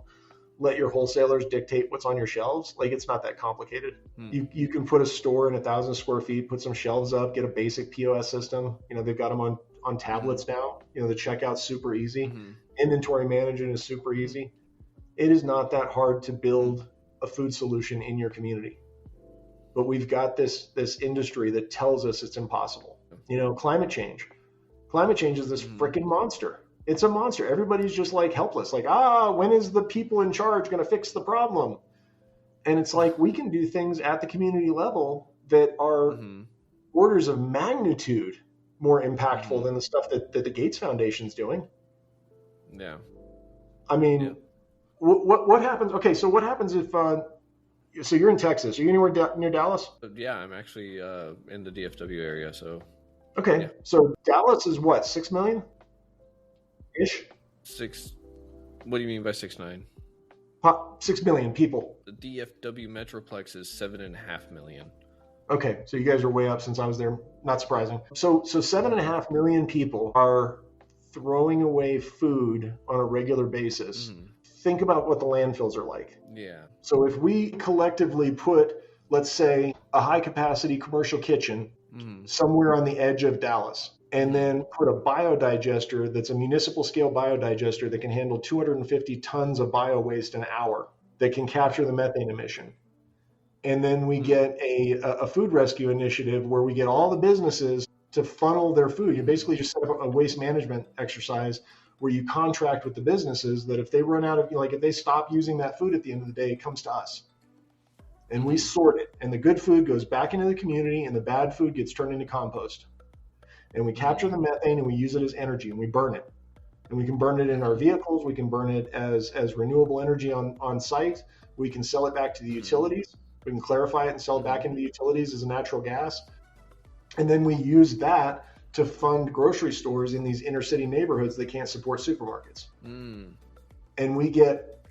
let your wholesalers dictate what's on your shelves, like it's not that complicated. You can put a store in 1,000 square feet, put some shelves up, get a basic POS system. They've got them on tablets now. The checkout's super easy. Inventory management is super easy. It is not that hard to build a food solution in your community. But we've got this industry that tells us it's impossible. Climate change. Climate change is this freaking monster. It's a monster. Everybody's just like helpless. Like, when is the people in charge going to fix the problem? And it's like, we can do things at the community level that are orders of magnitude more impactful than the stuff that the Gates Foundation's doing. Yeah. I mean, what happens? Okay, so what happens if... So you're in Texas. Are you anywhere near Dallas? Yeah, I'm actually in the DFW area. So. Okay, So Dallas is what, 6 million? Ish. 6. What do you mean by 6'9"? 6 million people. The DFW Metroplex is 7.5 million. Okay, so you guys are way up since I was there. Not surprising. So 7.5 million people are throwing away food on a regular basis. Think about what the landfills are like. Yeah. So if we collectively put, let's say, a high capacity commercial kitchen somewhere on the edge of Dallas, and then put a biodigester that's a municipal scale biodigester that can handle 250 tons of bio waste an hour, that can capture the methane emission. And then we get a food rescue initiative where we get all the businesses to funnel their food. You basically just set up a waste management exercise where you contract with the businesses that if they run out of, if they stop using that food at the end of the day, it comes to us. And we sort it. And the good food goes back into the community, and the bad food gets turned into compost. And we capture the methane and we use it as energy, and we burn it. And we can burn it in our vehicles. We can burn it as renewable energy on site. We can sell it back to the utilities. We can clarify it and sell it back into the utilities as a natural gas. And then we use that to fund grocery stores in these inner city neighborhoods that can't support supermarkets. And we get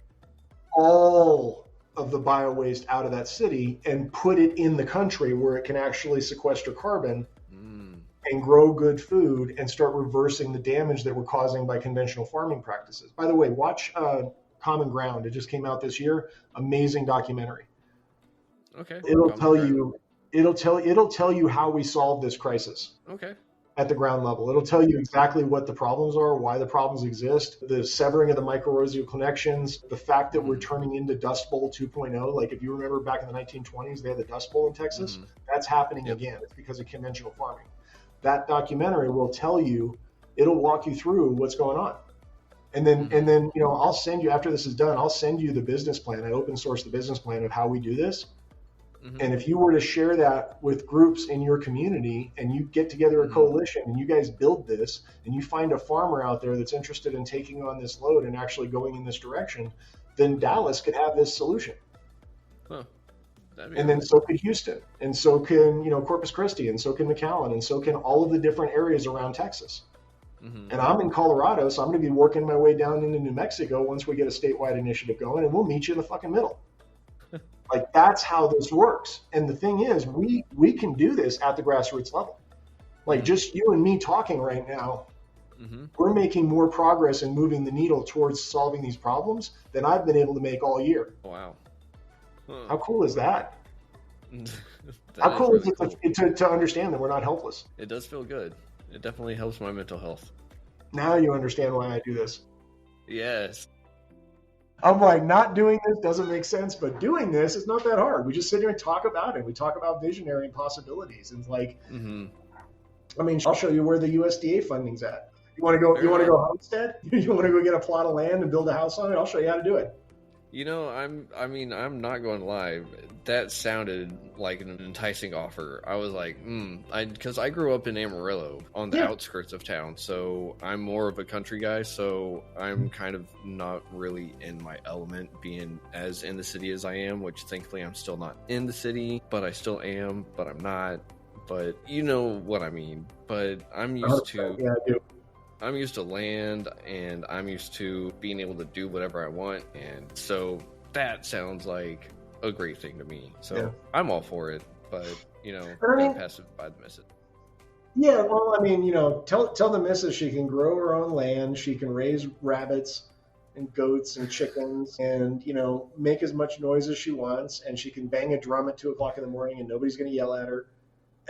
all of the bio waste out of that city and put it in the country where it can actually sequester carbon and grow good food and start reversing the damage that we're causing by conventional farming practices. By the way, watch Common Ground. It just came out this year. Amazing documentary. Okay. It'll tell you how we solve this crisis. Okay. At the ground level. It'll tell you exactly what the problems are, why the problems exist, the severing of the mycorrhizal connections, the fact that we're turning into Dust Bowl 2.0. Like if you remember back in the 1920s, they had the Dust Bowl in Texas. That's happening again. It's because of conventional farming. That documentary will tell you, it'll walk you through what's going on. And then, I'll send you, after this is done, I'll send you the business plan. I open source the business plan of how we do this. And if you were to share that with groups in your community and you get together a coalition and you guys build this and you find a farmer out there that's interested in taking on this load and actually going in this direction, then Dallas could have this solution. Huh. And then so could Houston, and so can, Corpus Christi, and so can McAllen, and so can all of the different areas around Texas. And I'm in Colorado, so I'm going to be working my way down into New Mexico once we get a statewide initiative going, and we'll meet you in the fucking middle. Like, that's how this works. And the thing is, we can do this at the grassroots level. Like, just you and me talking right now, we're making more progress and moving the needle towards solving these problems than I've been able to make all year. Wow. How cool is that? How cool is it to understand that we're not helpless? It does feel good. It definitely helps my mental health. Now you understand why I do this. Yes. I'm like, not doing this doesn't make sense, but doing this is not that hard. We just sit here and talk about it. We talk about visionary and possibilities. And like, I mean, I'll show you where the USDA funding's at. You want to go? You want to go homestead? You want to go get a plot of land and build a house on it? I'll show you how to do it. I'm not going to lie. That sounded like an enticing offer. I was like, because I grew up in Amarillo on the outskirts of town, so I'm more of a country guy, so I'm kind of not really in my element being as in the city as I am, which thankfully I'm still not in the city, but I still am, but I'm not, but you know what I mean. But I'm used to... Yeah, I do. I'm used to land, and I'm used to being able to do whatever I want, and so that sounds like a great thing to me. So I'm all for it, but I'm passive by the message. Yeah, well, I mean, tell the missus she can grow her own land, she can raise rabbits and goats and chickens, and make as much noise as she wants, and she can bang a drum at 2:00 in the morning, and nobody's going to yell at her.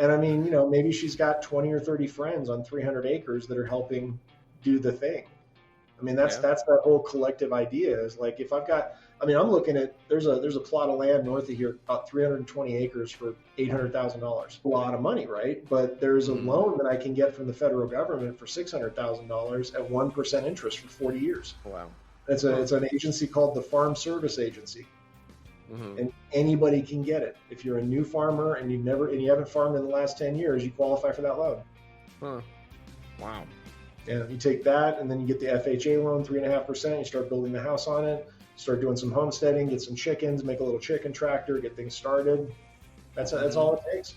And I mean, maybe she's got 20 or 30 friends on 300 acres that are helping do the thing. I mean, that's that whole collective idea is like, if I've got, I'm looking at, there's a plot of land north of here, about 320 acres for $800,000. A lot of money, right? But there's a loan that I can get from the federal government for $600,000 at 1% interest for 40 years. Wow. It's an agency called the Farm Service Agency. And anybody can get it. If you're a new farmer and you haven't farmed in the last 10 years, you qualify for that loan. Huh. Wow. Yeah, you take that and then you get the FHA loan, 3.5%. You start building the house on it, start doing some homesteading, get some chickens, make a little chicken tractor, get things started. That's all it takes.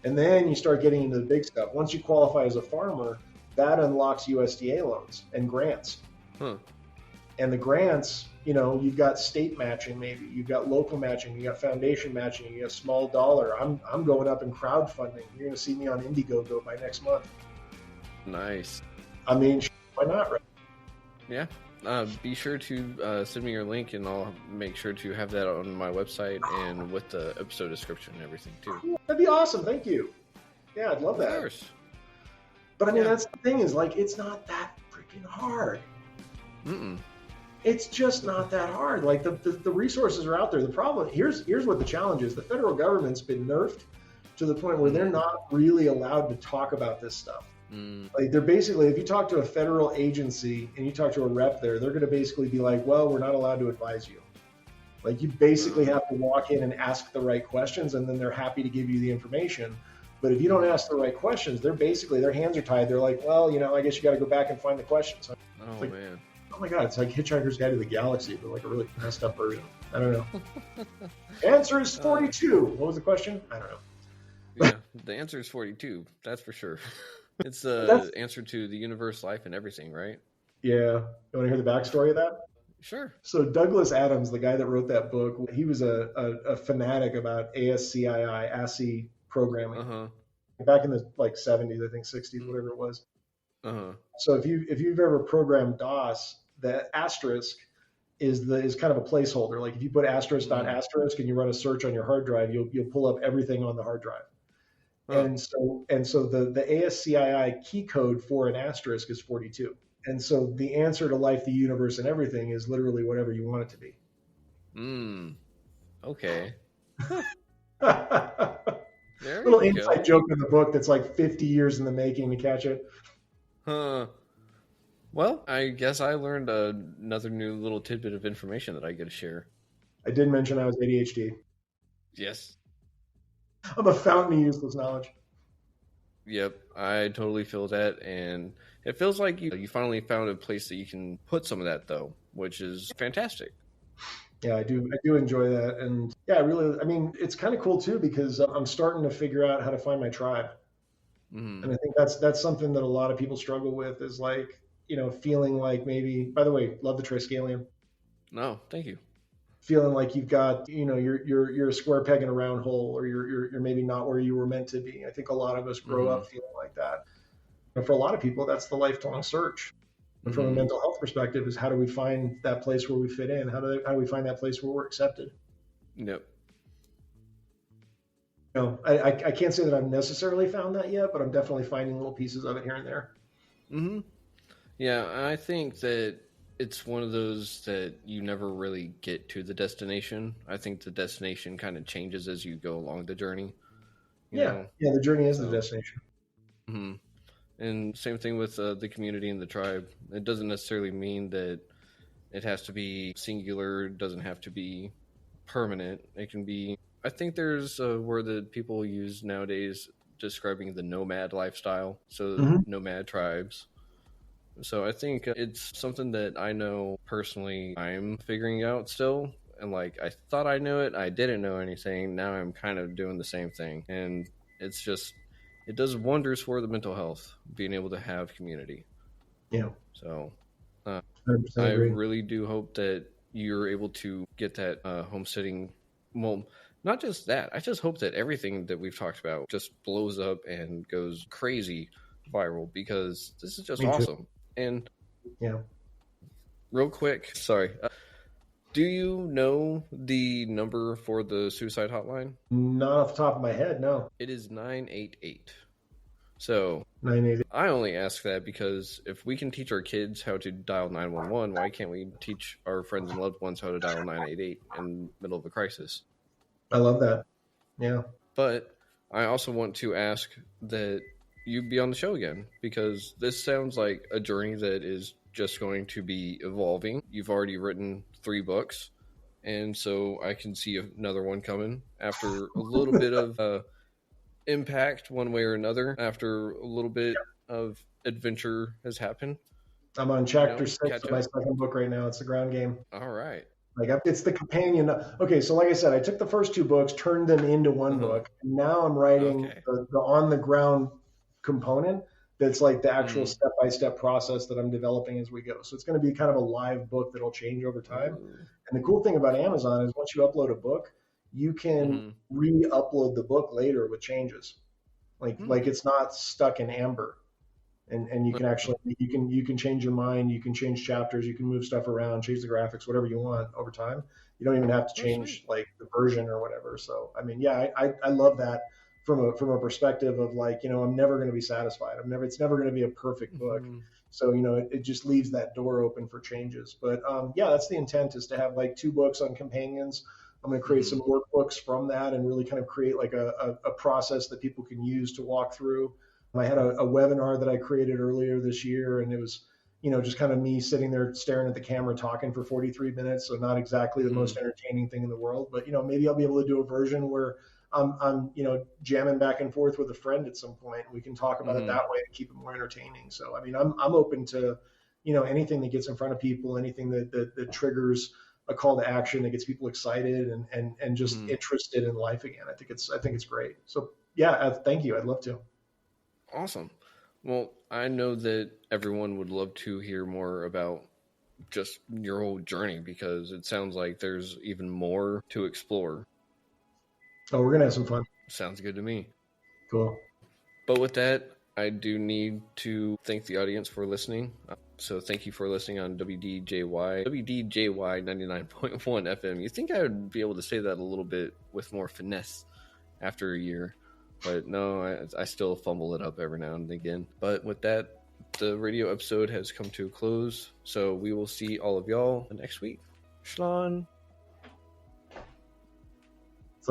And then you start getting into the big stuff. Once you qualify as a farmer, that unlocks USDA loans and grants. And the grants, you've got state matching, maybe you've got local matching, you got foundation matching, you got small dollar. I'm going up in crowdfunding. You're going to see me on Indiegogo by next month. Nice. I mean, why not, right? Yeah. Be sure to send me your link, and I'll make sure to have that on my website and with the episode description and everything too. Cool. That'd be awesome. Thank you. Yeah, I'd love that. Of course. But I mean, that's the thing is like, it's not that freaking hard. It's just not that hard. Like the resources are out there. The problem here's what the challenge is. The federal government's been nerfed to the point where they're not really allowed to talk about this stuff. Like they're basically, if you talk to a federal agency and you talk to a rep there, they're going to basically be like, well, we're not allowed to advise you. Like you basically have to walk in and ask the right questions, and then they're happy to give you the information. But if you don't ask the right questions, their hands are tied. They're like, well, I guess you got to go back and find the questions. Oh, man. Oh my God, it's like Hitchhiker's Guide to the Galaxy, but like a really messed up version. I don't know. Answer is 42. What was the question? I don't know. Yeah, the answer is 42. That's for sure. It's the answer to the universe, life, and everything, right? Yeah. You want to hear the backstory of that? Sure. So Douglas Adams, the guy that wrote that book, he was a fanatic about ASCII programming. back in the like 70s, I think 60s, whatever it was. So if you've ever programmed DOS, the asterisk is kind of a placeholder. Like if you put asterisk dot asterisk and you run a search on your hard drive, you'll pull up everything on the hard drive. And so the ASCII key code for an asterisk is 42. And so the answer to life, the universe, and everything is literally whatever you want it to be. Okay. Little inside joke in the book that's like 50 years in the making to catch it. Well, I guess I learned another new little tidbit of information that I get to share. I did mention I was ADHD. Yes. I'm a fountain of useless knowledge. Yep, I totally feel that, and it feels like you finally found a place that you can put some of that, though, which is fantastic. Yeah, I do enjoy that, and yeah, I mean, it's kind of cool too because I'm starting to figure out how to find my tribe, and I think that's something that a lot of people struggle with is like, feeling like maybe. By the way, love the Triskelion. No, thank you. Feeling like you've got, you're a square peg in a round hole, or you're maybe not where you were meant to be. I think a lot of us grow up feeling like that. And for a lot of people, that's the lifelong search. And from a mental health perspective, is how do we find that place where we fit in? How do we find that place where we're accepted? Yep. I can't say that I've necessarily found that yet, but I'm definitely finding little pieces of it here and there. Yeah, I think that it's one of those that you never really get to the destination. I think the destination kind of changes as you go along the journey. Yeah, the journey is the destination. And same thing with the community and the tribe. It doesn't necessarily mean that it has to be singular. It doesn't have to be permanent. It can be. I think there's a word that people use nowadays describing the nomad lifestyle. So nomad tribes. So I think it's something that I know personally I'm figuring out still. And like, I thought I knew it. I didn't know anything. Now I'm kind of doing the same thing. And it's just, it does wonders for the mental health, being able to have community. Yeah. So I really do hope that you're able to get that homesteading. Well, not just that. I just hope that everything that we've talked about just blows up and goes crazy viral, because this is just awesome. And real quick, sorry. Do you know the number for the suicide hotline? Not off the top of my head, no. It is 988. So 988. I only ask that because if we can teach our kids how to dial 911, why can't we teach our friends and loved ones how to dial 988 in the middle of a crisis? I love that. Yeah. But I also want to ask that you be on the show again, because this sounds like a journey that is just going to be evolving. You've already written 3 books, and so I can see another one coming after a little bit of impact one way or another, after a little bit of adventure has happened. I'm on chapter 6 of my second book right now. It's the ground game. All right. Like it's the companion. Okay, so like I said, I took the first 2 books, turned them into one book, and now I'm writing the on the ground component that's like the actual step-by-step process that I'm developing as we go. So it's going to be kind of a live book that'll change over time. And the cool thing about Amazon is once you upload a book, you can re-upload the book later with changes. Like it's not stuck in amber. And you can actually you can change your mind, you can change chapters, you can move stuff around, change the graphics, whatever you want over time. You don't even have to change like the version or whatever. So I mean, yeah, I love that from a perspective of like, I'm never going to be satisfied. It's never going to be a perfect book. So it just leaves that door open for changes. But that's the intent, is to have like 2 books on companions. I'm going to create some workbooks from that and really kind of create like a process that people can use to walk through. I had a webinar that I created earlier this year, and it was, just kind of me sitting there staring at the camera talking for 43 minutes. So not exactly the most entertaining thing in the world, but, maybe I'll be able to do a version where I'm jamming back and forth with a friend at some point. We can talk about it that way and keep it more entertaining. So, I mean, I'm open to, anything that gets in front of people, anything that triggers a call to action, that gets people excited and just interested in life again. I think it's great. So yeah, thank you. I'd love to. Awesome. Well, I know that everyone would love to hear more about just your whole journey, because it sounds like there's even more to explore. Oh, we're going to have some fun. Sounds good to me. Cool. But with that, I do need to thank the audience for listening. So thank you for listening on WDJY 99.1 FM. You think I would be able to say that a little bit with more finesse after a year, but no, I still fumble it up every now and again. But with that, the radio episode has come to a close, so we will see all of y'all next week. Shalom.